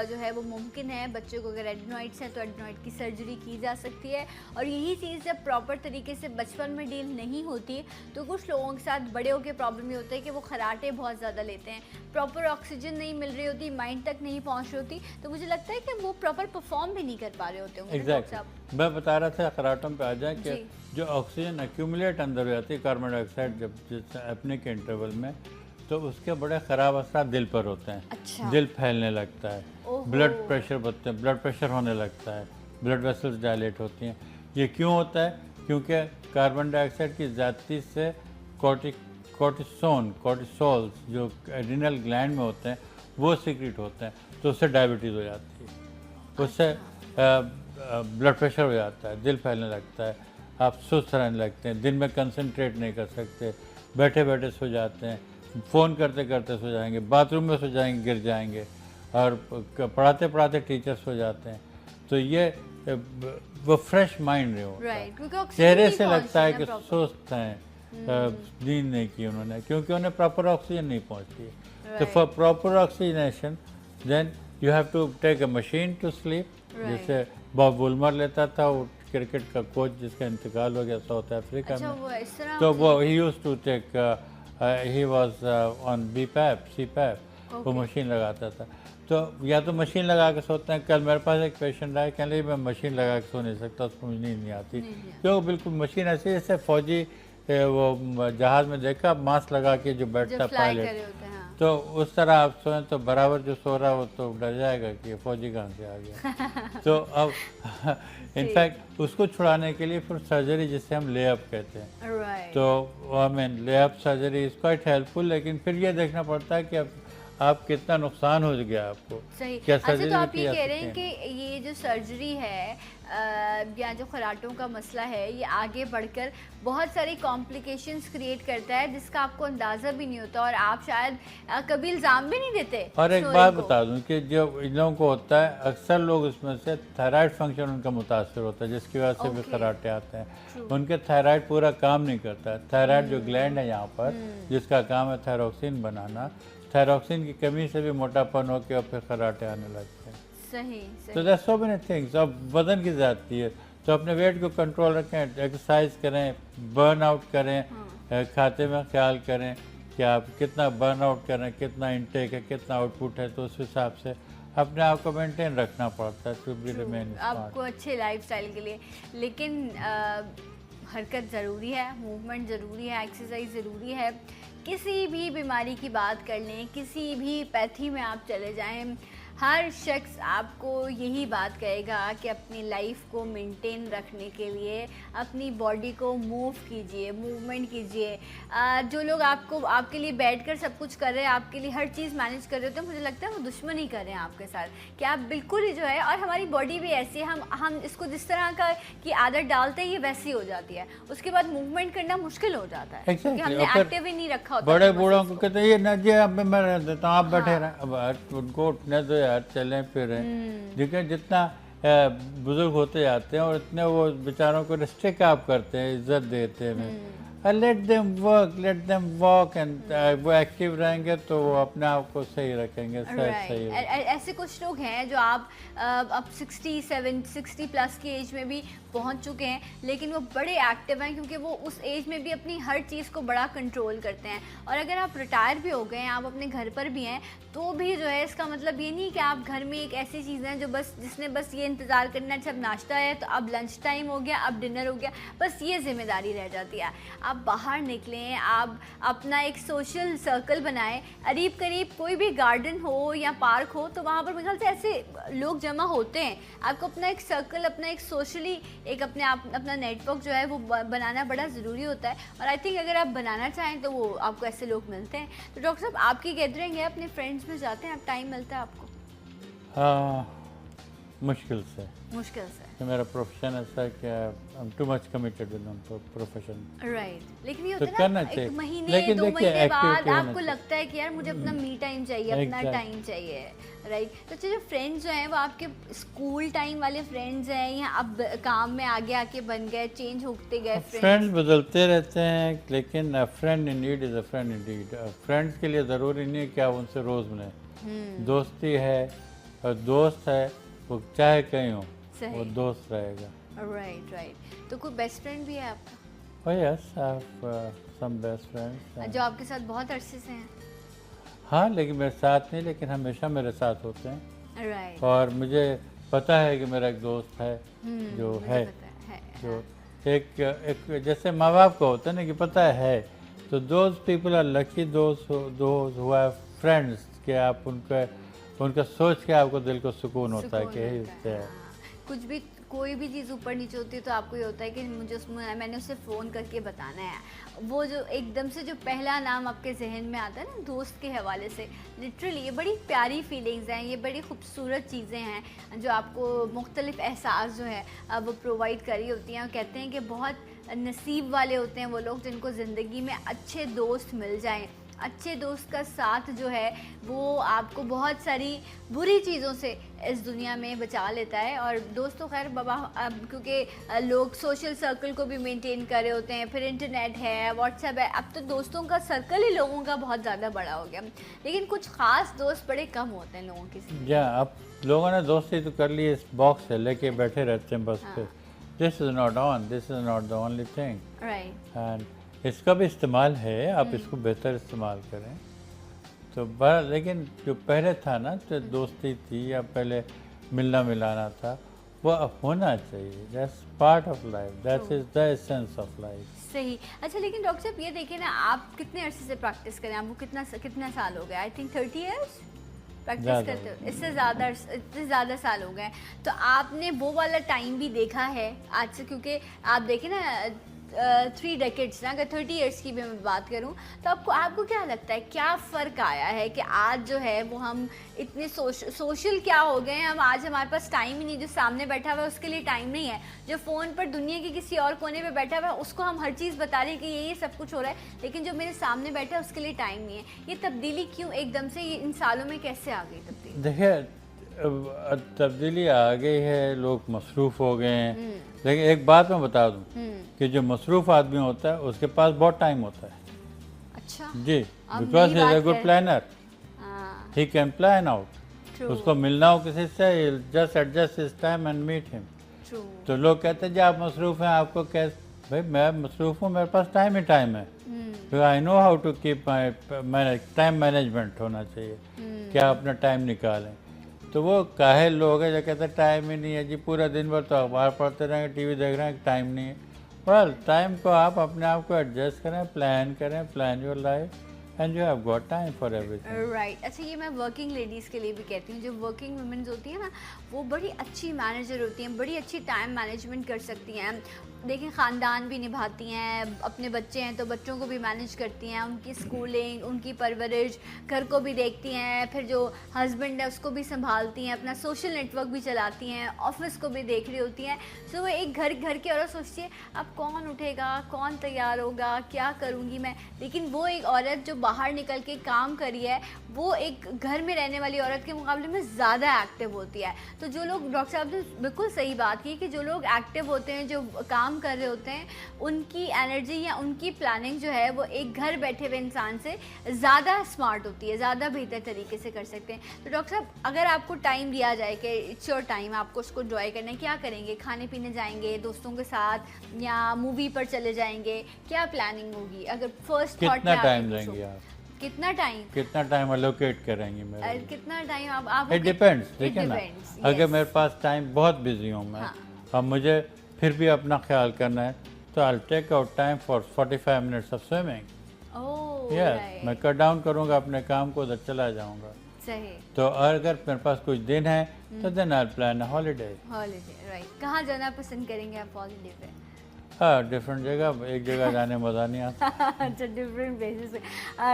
A: जो है वो मुमकिन है। बच्चों को अगर एडिनॉइड्स हैं तो एडिनॉइड की सर्जरी की जा सकती है। और यही चीज़ जब प्रॉपर तरीके से बचपन में डील नहीं होती तो कुछ लोगों के साथ बड़े होकर प्रॉब्लम ये होता है कि वो खराटे बहुत ज़्यादा लेते हैं, प्रॉपर ऑक्सीजन नहीं मिल रही होती, माइंड तक नहीं पहुँच रही होती, तो मुझे लगता है कि वो प्रॉपर परफॉर्म भी नहीं कर पा रहे होते होंगे।
B: एग्जैक्ट मैं बता रहा था खराटों पे आ जाए कि जो ऑक्सीजन एक्यूमुलेट अंदर हो जाती है कार्बन डाइऑक्साइड जब अपने के इंटरवल में, तो उसके बड़े ख़राब असर दिल पर होते हैं।
A: अच्छा।
B: दिल फैलने लगता है, ब्लड प्रेशर बढ़ते हैं, ब्लड प्रेशर होने लगता है, ब्लड वेसल्स डायलेट होती हैं। ये क्यों होता है? क्योंकि कार्बन डाइऑक्साइड की ज़्यादती से कोर्टिसोल्स जो एड्रिनल ग्लैंड में होते हैं वो सीक्रेट होते हैं, तो उससे डायबिटीज़ हो जाती है, उससे ब्लड प्रेशर हो जाता है, दिल फैलने लगता है, आप सुस्त रहने लगते हैं, दिन में कंसंट्रेट नहीं कर सकते, बैठे बैठे सो जाते हैं, फ़ोन करते करते सो जाएंगे, बाथरूम में सो जाएंगे, गिर जाएंगे, और पढ़ाते पढ़ाते टीचर्स हो जाते हैं। तो ये वो फ्रेश माइंड नहीं होता, चेहरे से लगता है कि सुस्त हैं, नींद नहीं की उन्होंने, क्योंकि उन्हें प्रॉपर ऑक्सीजन नहीं पहुंचती है। तो for proper oxygenation then you have to take a machine to sleep, जैसे बॉब वुलमर लेता था, वो क्रिकेट का कोच जिसका इंतकाल हो गया साउथ अफ्रीका में, तो वो he used to take he was on CPAP, वो मशीन लगाता था। तो या तो मशीन लगा के सोते हैं। कल मेरे पास एक पेशेंट आया, कहने लगे मैं मशीन लगा के सो नहीं सकता, उसको नींद नहीं आती, क्यों? बिल्कुल मशीन ऐसे जैसे फौजी वो जहाज़ में देखा मास्क लगा के जो बैठता है पायलट, तो उस तरह आप सोएं तो बराबर जो सो रहा है वो तो डर जाएगा कि ये फौजी कहाँ से आ गया। तो अब इनफैक्ट उसको छुड़ाने के लिए फिर सर्जरी जिसे हम लेअप कहते हैं, तो I mean layup surgery is quite helpful, लेकिन फिर ये देखना पड़ता है कि अब आप कितना नुकसान हो गया आपको।
A: सही।
B: क्या
A: अच्छा,
B: सर्जरी
A: तो आप ये
B: की
A: कह रहे हैं कि ये जो सर्जरी है या जो खराटों का मसला है, ये आगे बढ़कर बहुत सारी कॉम्प्लिकेशंस क्रिएट करता है जिसका आपको अंदाज़ा भी नहीं होता, और आप शायद कभी इल्ज़ाम भी नहीं देते।
B: और एक बात बता दूं कि जो इन लोगों को होता है, अक्सर लोग उसमें से थायराइड फंक्शन उनका मुतासर होता है, जिसकी वजह से भी खराटे आते हैं। उनके थायराइड पूरा काम नहीं करता है। थायराइड जो ग्लैंड है यहाँ पर, जिसका काम है थायरोक्सिन बनाना, थायरोक्सिन की कमी से भी मोटापन होकर और फिर खराटे आने लगते हैं।
A: सही।
B: तो दैट्स सो मेनी थिंग्स। अब वजन की ज़्यादती है, तो अपने वेट को कंट्रोल रखें, एक्सरसाइज करें, बर्न आउट करें, खाते में ख्याल करें कि आप कितना बर्न आउट कर रहे हैं, कितना इनटेक है, कितना आउटपुट है, तो उस हिसाब से अपने आप को मेंटेन रखना पड़ता है टू बी रिमेन स्मार्ट,
A: आपको अच्छे लाइफस्टाइल के लिए। लेकिन हरकत ज़रूरी है, मूवमेंट ज़रूरी है, एक्सरसाइज ज़रूरी है। किसी भी बीमारी की बात कर लें, किसी भी पैथी में आप चले जाएं, हर शख्स आपको यही बात कहेगा कि अपनी लाइफ को मेंटेन रखने के लिए अपनी बॉडी को मूव कीजिए, मूवमेंट कीजिए। जो लोग आपके लिए बैठकर सब कुछ कर रहे हैं, आपके लिए हर चीज़ मैनेज कर रहे होते हैं, मुझे लगता है वो दुश्मन ही कर रहे हैं आपके साथ, कि आप बिल्कुल ही जो है, और हमारी बॉडी भी ऐसी है, हम इसको जिस तरह का की आदत डालते हैं ये वैसी हो जाती है, उसके बाद मूवमेंट करना मुश्किल हो जाता है, क्योंकि हमने एक्टिव ही नहीं रखा होता।
B: बड़े बूढ़ों को कहते हैं ये न जी अब मैं रह देता हूँ, आप बैठे रहें, अब उनको उठने दो यार, चलें फिरें। लेकिन जितना बुजुर्ग होते जाते हैं और इतने वो बेचारों को रिस्ट्रिक्ट आप करते हैं, इज्जत देते हैं, let them work, let them walk, and वो एक्टिव रहेंगे तो वो अपने आप को सही रखेंगे। सही
A: ऐसे कुछ लोग हैं जो आप अब 60 प्लस की एज में भी पहुंच चुके हैं, लेकिन वो बड़े एक्टिव हैं, क्योंकि वो उस एज में भी अपनी हर चीज़ को बड़ा कंट्रोल करते हैं। और अगर आप रिटायर भी हो गए हैं, आप अपने घर पर भी हैं, तो भी जो है इसका मतलब ये नहीं कि आप घर में एक ऐसी चीज़ है जो जिसने बस ये इंतज़ार करना है, जब नाश्ता है तो अब लंच टाइम हो गया, अब डिनर हो गया, बस ये जिम्मेदारी रह जाती है। आप बाहर निकलें, आप अपना एक सोशल सर्कल बनाएं, करीब करीब कोई भी गार्डन हो या पार्क हो, तो वहाँ पर मेरे ख्याल से ऐसे लोग जमा होते हैं। आपको अपना एक सर्कल, अपना एक सोशली एक अपना नेटवर्क जो है वो बनाना बड़ा ज़रूरी होता है, और आई थिंक अगर आप बनाना चाहें तो वो आपको ऐसे लोग मिलते हैं। तो डॉक्टर साहब, आपकी गैदरिंग है, अपने फ्रेंड्स में जाते हैं, आप टाइम मिलता है आपको?
B: हाँ, मुश्किल से
A: कि
B: मेरा प्रोफेशन ऐसा है कि I am too much committed with profession.
A: Right. लेकिन ये
B: तो
A: होता है ना, एक महीने 2 महीने बाद आपको लगता है कि यार मुझे अपना मी टाइम चाहिए, अपना टाइम चाहिए, राइट। तो जो फ्रेंड्स जो हैं वो आपके स्कूल टाइम वाले फ्रेंड्स हैं, या अब काम में आगे आके बन गए, चेंज होते गए?
B: फ्रेंड्स बदलते रहते हैं, लेकिन friend in need is a friend in need. Friends के लिए ज़रूरी नहीं है कि आप उनसे रोज़ मिलें। दोस्ती है, और दोस्त है वो चाहे कहीं हो, वो दोस्त रहेगा।
A: राइट। तो कोई बेस्ट फ्रेंड भी है आपका?
B: Oh yes, I have some best friends
A: जो आपके साथ बहुत अरसे से हैं?
B: हाँ, लेकिन मेरे साथ नहीं, लेकिन हमेशा मेरे साथ होते हैं।
A: राइट।
B: और मुझे पता है कि मेरा एक दोस्त है जो
A: मुझे
B: है,
A: पता है,
B: जो एक जैसे माँ बाप को होता है ना कि पता है, तो those people are lucky, those who have friends, कि आप उनका सोच के आपको दिल को सुकून होता है
A: सुकून
B: कि
A: मिलता है,
B: इससे है।
A: हाँ। कुछ भी कोई भी चीज़ ऊपर नीचे होती है तो आपको ये होता है कि मुझे उसमें मैंने उसे फ़ोन करके बताना है। वो जो एकदम से जो पहला नाम आपके जहन में आता है ना दोस्त के हवाले से, लिटरली ये बड़ी प्यारी फीलिंग्स हैं, ये बड़ी खूबसूरत चीज़ें हैं जो आपको मुख्तलिफ एहसास जो है वो प्रोवाइड करी होती हैं। और कहते हैं कि बहुत नसीब वाले होते हैं वो लोग जिनको ज़िंदगी में अच्छे दोस्त मिल जाएं। अच्छे दोस्त का साथ जो है वो आपको बहुत सारी बुरी चीज़ों से इस दुनिया में बचा लेता है। और दोस्तों खैर बाबा अब क्योंकि लोग सोशल सर्कल को भी मेंटेन कर रहे होते हैं, फिर इंटरनेट है, व्हाट्सएप है, अब तो दोस्तों का सर्कल ही लोगों का बहुत ज़्यादा बड़ा हो गया, लेकिन कुछ ख़ास दोस्त बड़े कम होते हैं लोगों की।
B: अब लोगों ने दोस्ती तो कर ली, इस बॉक्स से लेके बैठे रहते हैं बस पे। This is not on, this is not the only thing,
A: right.
B: And इसका भी इस्तेमाल है, आप इसको बेहतर इस्तेमाल करें तो बड़ा। लेकिन जो पहले था ना, जो दोस्ती थी या पहले मिलना मिलाना था, वो अब होना चाहिए। That's part of life, that is the essence of life.
A: सही। अच्छा, लेकिन डॉक्टर साहब ये देखिए ना, आप कितने अरसे से प्रैक्टिस करें, आपको कितना साल हो गया? आई थिंक 30 ईयर्स प्रैक्टिस करते हो, इससे ज़्यादा साल हो गए। तो आपने वो वाला टाइम भी देखा है आज से, क्योंकि आप देखें ना 3 डेकेड्स ना, अगर 30 ईयर्स की भी मैं बात करूं तो आपको क्या लगता है क्या फ़र्क आया है कि आज जो है वो हम इतने सोशल क्या हो गए हैं? हम आज हमारे पास टाइम ही नहीं, जो सामने बैठा हुआ है उसके लिए टाइम नहीं है, जो फ़ोन पर दुनिया के किसी और कोने पे बैठा हुआ है उसको हम हर चीज़ बता रहे हैं कि ये सब कुछ हो रहा है, लेकिन जो मेरे सामने बैठा है उसके लिए टाइम नहीं है। ये तब्दीली क्यों एकदम से, ये इन सालों में कैसे आ गई तब्दीली?
B: देखिए, तब्दीली आ गई है, लोग मसरूफ़ हो गए हैं। लेकिन एक बात मैं बता दूं कि जो मसरूफ़ आदमी होता है उसके पास बहुत टाइम होता है।
A: अच्छा
B: जी, because he is a good planner, he can plan out. उसको मिलना हो किसी से, just adjust his time and meet him. तो लोग कहते हैं जी आप मसरूफ़ हैं, आपको कैसे? भाई मैं मसरूफ़ हूँ, मेरे पास टाइम ही टाइम है, तो I know how to keep my time management होना चाहिए, क्या अपना टाइम निकालें। तो वो काहे लोग हैं जो कहते हैं टाइम ही नहीं है जी, पूरा दिन भर तो अखबार पढ़ते रहेंगे, टीवी देख रहे हैं, टाइम नहीं है। वेल, टाइम को आप अपने आप को एडजस्ट करें, plan your life and you have got time for everything.
A: Right. अच्छा, ये मैं वर्किंग लेडीज़ के लिए भी कहती हूँ, जो वर्किंग वुमेन्स होती हैं ना, वो बड़ी अच्छी मैनेजर होती हैं, बड़ी अच्छी टाइम मैनेजमेंट कर सकती हैं। देखिए, ख़ानदान भी निभाती हैं, अपने बच्चे हैं तो बच्चों को भी मैनेज करती हैं, उनकी स्कूलिंग, उनकी परवरिश, घर को भी देखती हैं, फिर जो हस्बैंड है उसको भी संभालती हैं, अपना सोशल नेटवर्क भी चलाती हैं, ऑफिस को भी देख रही होती हैं। सो वो एक घर की औरत सोचती है अब कौन उठेगा, कौन तैयार होगा, क्या करूँगी मैं। लेकिन वो एक औरत जो बाहर निकल के काम करी है, वो एक घर में रहने वाली औरत के मुकाबले में ज़्यादा एक्टिव होती है। तो जो लोग, डॉक्टर साहब ने बिल्कुल सही बात की कि जो लोग एक्टिव होते हैं, जो काम कर रहे होते हैं, उनकी एनर्जी या उनकी प्लानिंग जो है वो एक घर बैठे हुए इंसान से ज़्यादा स्मार्ट होती है, ज़्यादा बेहतर तरीके से कर सकते हैं। तो डॉक्टर साहब, अगर आपको टाइम दिया जाए कि इट्स योर टाइम, आपको उसको एंजॉय करना है, क्या करेंगे? खाने पीने जाएंगे दोस्तों के साथ या मूवी पर चले जाएंगे? क्या प्लानिंग होगी? अगर फर्स्ट थॉट
B: कितना टाइम देंगे आप? कितना टाइम एलोकेट करेंगे मेरे?
A: कितना टाइम आप?
B: It depends. देखिए ना, अगर मेरे पास टाइम बहुत बिजी हूँ मैं, अब मुझे फिर भी अपना ख्याल करना है, तो I take out time for 45 minutes of swimming. Yes, मैं कट डाउन करूँगा अपने काम को, उधर चला जाऊँगा।
A: सही।
B: तो अगर मेरे पास कुछ दिन है तो then I plan holiday.
A: Right. कहाँ जाना पसंद करेंगे आप हॉलीडे पे?
B: हाँ, डिफरेंट जगह, एक जगह जाने मज़ा नहीं आता।
A: अच्छा, डिफरेंट प्लेसेस पे।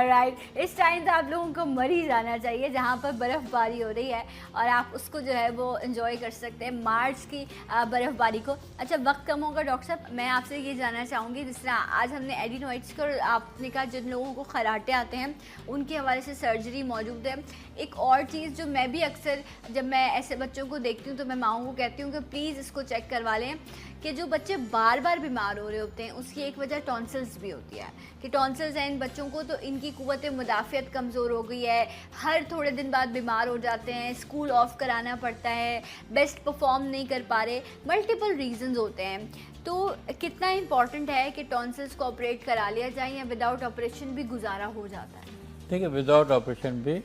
A: राइट। इस टाइम तो आप लोगों को मरी जाना चाहिए जहाँ पर बर्फ़बारी हो रही है, और आप उसको जो है वो एंजॉय कर सकते हैं, मार्च की बर्फ़बारी को। अच्छा, वक्त कम होगा डॉक्टर साहब, मैं आपसे ये जानना चाहूँगी, जिस तरह आज हमने एडिनोइड्स को, आपने कहा जिन लोगों को खराटे आते हैं उनके हवाले से सर्जरी मौजूद है। एक और चीज़ जो मैं भी अक्सर जब मैं ऐसे बच्चों को देखती हूँ तो मैं माँओं को कहती हूँ कि प्लीज़ इसको चेक करवा लें कि जो बच्चे बार बार बीमार हो रहे होते हैं उसकी एक वजह टॉन्सिल्स भी होती है, कि टॉन्सिल्स हैं इन बच्चों को, तो इनकी कुव्वत मुदाफ़ियत कमज़ोर हो गई है, हर थोड़े दिन बाद बीमार हो जाते हैं, स्कूल ऑफ कराना पड़ता है, बेस्ट परफॉर्म नहीं कर पा रहे, मल्टीपल रीजंस होते हैं। तो कितना इम्पॉर्टेंट है कि टॉन्सिल्स को ऑपरेट करा लिया जाए या विदाउट ऑपरेशन भी गुजारा हो जाता है?
B: ठीक है, विदाउट ऑपरेशन भी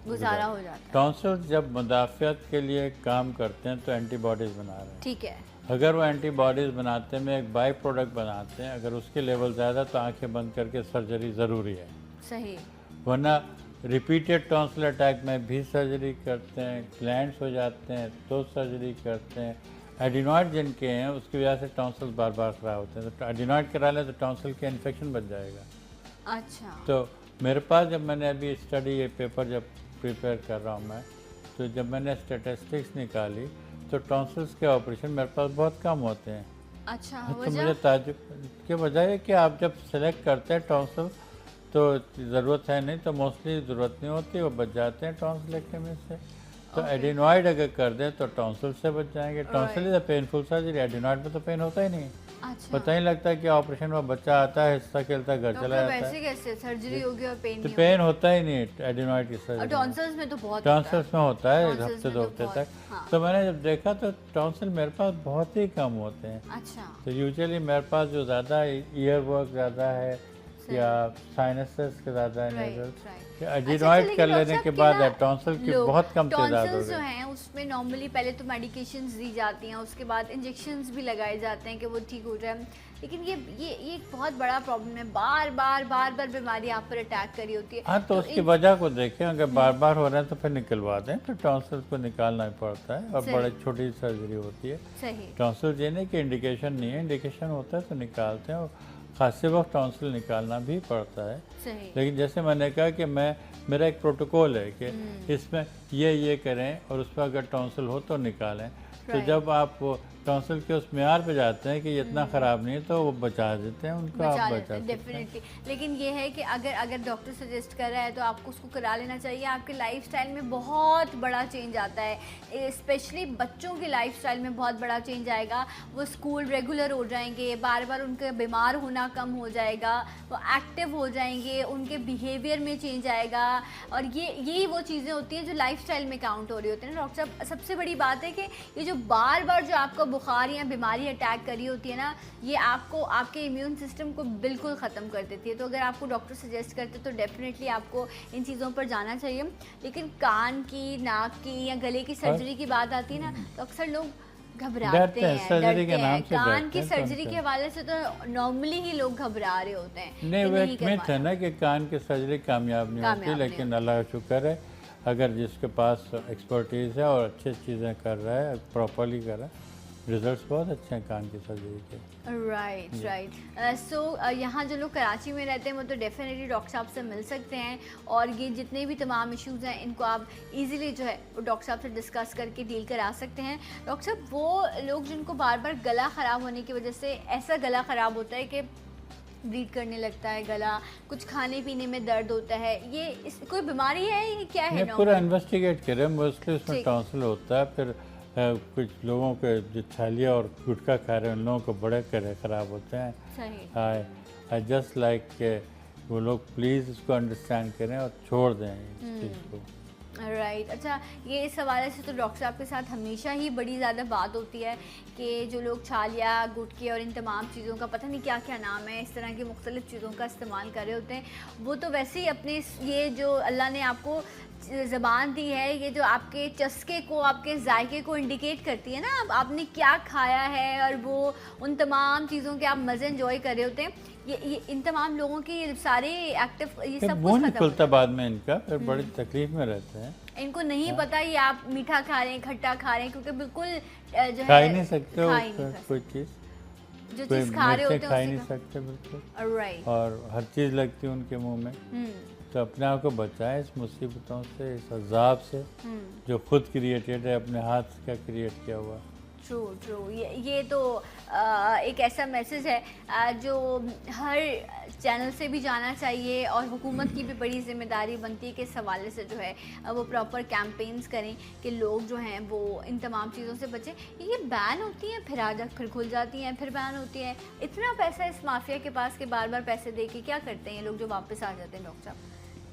A: गुजारा हो जाता है।
B: टॉन्सिल्स जब मुदाफ़ियत के लिए काम करते हैं तो एंटीबॉडीज़ बना रहे हैं।
A: ठीक है।
B: अगर वो एंटीबॉडीज़ बनाते में एक बाई प्रोडक्ट बनाते हैं, अगर उसके लेवल ज़्यादा तो आंखें बंद करके सर्जरी ज़रूरी है।
A: सही।
B: वरना रिपीटेड टॉन्सिल अटैक में भी सर्जरी करते हैं, ग्लैंड्स हो जाते हैं तो सर्जरी करते हैं। एडिनॉइड जिनके हैं उसकी वजह से टॉन्सिल्स बार बार ख़राब होते हैं, तो एडिनॉइड करा लें तो टॉन्सिल के इन्फेक्शन बच जाएगा।
A: अच्छा।
B: तो मेरे पास जब मैंने अभी स्टडी ये पेपर जब प्रिपेयर कर रहा हूँ मैं, तो जब मैंने स्टेटिस्टिक्स निकाली तो टॉन्सिल्स के ऑपरेशन मेरे पास बहुत कम होते हैं।
A: अच्छा।
B: तो
A: वजह?
B: मुझे ताज्जुब की वजह है कि आप जब सेलेक्ट करते हैं टॉन्सिल तो ज़रूरत है, नहीं तो मोस्टली ज़रूरत नहीं होती, वो बच जाते हैं टॉन्सिलेक्टमी से। तो एडिनॉइड अगर कर दें तो टॉन्सिल से बच जाएंगे। Tonsil is a painful surgery, adenoid में तो पेन होता ही नहीं।
A: अच्छा।
B: पता ही लगता है कि ऑपरेशन में बच्चा आता है, हिस्सा खेलता है, घर चला जाता है।
A: वैसे कैसे सर्जरी होगी और पेन
B: तो
A: नहीं
B: पेन होता ही नहीं एडिनॉइड की
A: होगा?
B: सर्जरी।
A: टॉन्सिल्स में तो बहुत
B: टॉन्सिल्स में होता है
A: Tonsils
B: हफ्ते
A: में
B: दो
A: तो
B: हफ्ते
A: बहुत,
B: तक।
A: हाँ।
B: तो मैंने जब देखा तो टॉन्सिल मेरे पास बहुत ही कम होते हैं।
A: अच्छा।
B: तो यूजुअली मेरे पास जो ज़्यादा ईयर वर्क ज़्यादा है या साइनसेस के ज़्यादा है, एडिनॉइड कर लेने के बाद टॉन्सिल की बहुत कम तादाद हो
A: टॉन्सिल्स जो
B: गई।
A: हैं उसमें नॉर्मली पहले तो मेडिकेशंस दी जाती हैं, उसके बाद इंजेक्शंस भी लगाए जाते हैं कि वो ठीक हो जाए। लेकिन ये एक बहुत बड़ा प्रॉब्लम है, बार बार बीमारी आप पर अटैक करी होती है।
B: हाँ, तो उसकी वजह को देखें, अगर बार बार हो रहे हैं तो फिर निकलवा दें, फिर टॉन्सिल को निकालना ही पड़ता है और बड़े छोटी सर्जरी होती है।
A: सही।
B: टॉन्सिल ये नहीं कि इंडिकेशन नहीं है, इंडिकेशन होता है तो निकालते हैं, और खासे वक्त टॉन्सिल निकालना भी पड़ता है।
A: सही।
B: लेकिन जैसे मैंने कहा कि मेरा एक प्रोटोकॉल है कि इसमें ये करें और उसमें अगर टॉन्सिल हो तो निकालें। तो जब आप टॉन्सिल के उस म्यार पे जाते हैं कि ये इतना ख़राब नहीं है तो वो बचा देते हैं उनको, आप बचा सकते हैं।
A: डेफिनेटली। लेकिन ये है कि अगर डॉक्टर सजेस्ट कर रहा है तो आपको उसको करा लेना चाहिए। आपके लाइफस्टाइल में बहुत बड़ा चेंज आता है, स्पेशली बच्चों के लाइफस्टाइल में बहुत बड़ा चेंज आएगा। वो स्कूल रेगुलर हो जाएंगे, बार बार उनका बीमार होना कम हो जाएगा, वो एक्टिव हो जाएंगे, उनके बिहेवियर में चेंज आएगा। और यही वो चीज़ें होती हैं जो लाइफस्टाइल में काउंट हो रही होती हैं ना डॉक्टर साहब। सबसे बड़ी बात है कि ये जो बार बार जो आपका बुखार या बीमारी अटैक करी होती है ना, ये आपको आपके इम्यून सिस्टम को बिल्कुल ख़त्म कर देती है। तो अगर आपको डॉक्टर सजेस्ट करते तो डेफिनेटली आपको इन चीज़ों पर जाना चाहिए। लेकिन कान की, नाक की या गले की सर्जरी की बात आती है ना तो अक्सर लोग घबराते हैं,
B: सर्जरी के नाम से
A: कान की सर्जरी के हवाले से तो नॉर्मली ही लोग घबरा रहे होते हैं।
B: नहीं, वो एक मिथ है ना कि कान की सर्जरी कामयाब नहीं होती, लेकिन अल्लाह का शुक्र है अगर जिसके पास एक्सपर्टीज़ है और अच्छी चीज़ें कर रहा है, प्रॉपरली कर रहा है, रिजल्ट्स बहुत अच्छे हैं कान की सर्जरी के।
A: राइट। सो यहाँ जो लोग कराची में रहते हैं वो तो डेफिनेटली डॉक्टर साहब से मिल सकते हैं, और ये जितने भी तमाम इश्यूज़ हैं इनको आप इजीली जो है वो डॉक्टर साहब से डिस्कस करके डील करा सकते हैं। डॉक्टर साहब, वो लोग जिनको बार बार गला ख़राब होने की वजह से ऐसा गला ख़राब होता है कि ब्लीड करने लगता है गला, कुछ खाने पीने में दर्द होता है, ये कोई बीमारी है, ये क्या है?
B: पूरा इन्वेस्टिगेट करें। मोस्टली उसमें टॉन्सिल होता है। फिर कुछ लोगों के जो छालिया और गुटखा खा रहे हैं उन लोगों को बड़े ख़राब होते हैं।
A: सही।
B: आई जस्ट लाइक के वो लोग प्लीज़ इसको अंडरस्टैंड करें और छोड़ दें इस चीज़ को।
A: राइट। अच्छा, ये इस हवाले से तो डॉक्टर साहब के साथ हमेशा ही बड़ी ज़्यादा बात होती है कि जो लोग छालिया, गुटके और इन तमाम चीज़ों का पता नहीं क्या क्या नाम है, इस तरह की मुख्तलिफ़ चीज़ों का इस्तेमाल कर रहे होते हैं, वो तो वैसे ही अपने ये जो अल्लाह ने आपको ज़बान दी है, ये जो आपके चस्के को, आपके जायके को इंडिकेट करती है ना, आपने क्या खाया है और वो उन तमाम चीज़ों के आप मज़े इंजॉय कर रहे होते हैं। ये इन तमाम लोगों की सारे एक्टिव ये सब
B: कुछ नहीं खुलता बाद में इनका, फिर बड़ी तकलीफ में रहते हैं।
A: इनको नहीं पता ये आप मीठा खा रहे हैं, खट्टा खा रहे हैं, क्योंकि बिल्कुल जो
B: खा ही नहीं सकते हो कोई चीज़,
A: जो चीज़ खा रहे होते हैं
B: खा ही नहीं सकते बिल्कुल।
A: राइट।
B: और हर चीज़ लगती है उनके मुंह में। तो अपने आप को बचाएं इस मुसीबतों से, इस अजाब से जो खुद क्रिएटेड है, अपने हाथ का क्रिएट किया हुआ।
A: ट्रू। ये तो एक ऐसा मैसेज है जो हर चैनल से भी जाना चाहिए, और हुकूमत की भी बड़ी जिम्मेदारी बनती है कि इस हवाले से जो है वो प्रॉपर कैंपेन्स करें कि लोग जो हैं वो इन तमाम चीज़ों से बचें। ये बैन होती हैं, फिर खुल जाती हैं, फिर बैन होती हैं। इतना पैसा इस माफिया के पास कि बार बार पैसे दे के क्या करते हैं ये लोग जो वापस आ जाते हैं डॉक्टर साहब?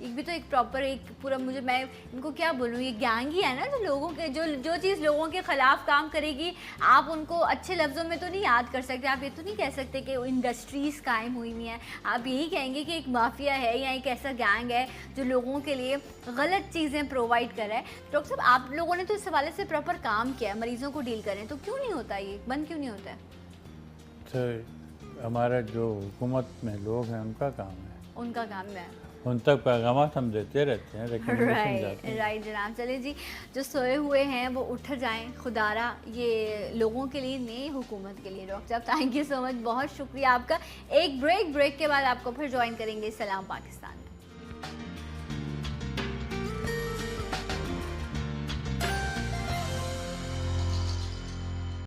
A: एक भी तो एक प्रॉपर एक पूरा, मुझे मैं इनको क्या बोलूँ, ये गैंग ही है ना, जो लोगों के जो चीज़ लोगों के ख़िलाफ़ काम करेगी, आप उनको अच्छे लफ्ज़ों में तो नहीं याद कर सकते। आप ये तो नहीं कह सकते कि इंडस्ट्रीज़ कायम हुई हुई हैं। आप यही कहेंगे कि एक माफिया है या एक ऐसा गैंग है जो लोगों के लिए गलत चीज़ें प्रोवाइड कर रहा है। डॉक्टर साहब, आप लोगों ने तो इस हवाले से प्रॉपर काम किया है, मरीज़ों को डील करें, तो क्यों नहीं होता, ये बंद क्यों नहीं होता है?
B: तो हमारा जो हुकूमत में लोग हैं उनका काम है,
A: उनका काम है,
B: उन तक पैगामात हम देते रहते हैं, लेकिन
A: राइट जनाब। चले जी, जो सोए हुए हैं वो उठ जाएं खुदारा, ये लोगों के लिए नहीं, हुकूमत के लिए। डॉक्टर साहब थैंक यू सो मच, बहुत शुक्रिया आपका। एक ब्रेक के बाद आपको फिर ज्वाइन करेंगे सलाम पाकिस्तान।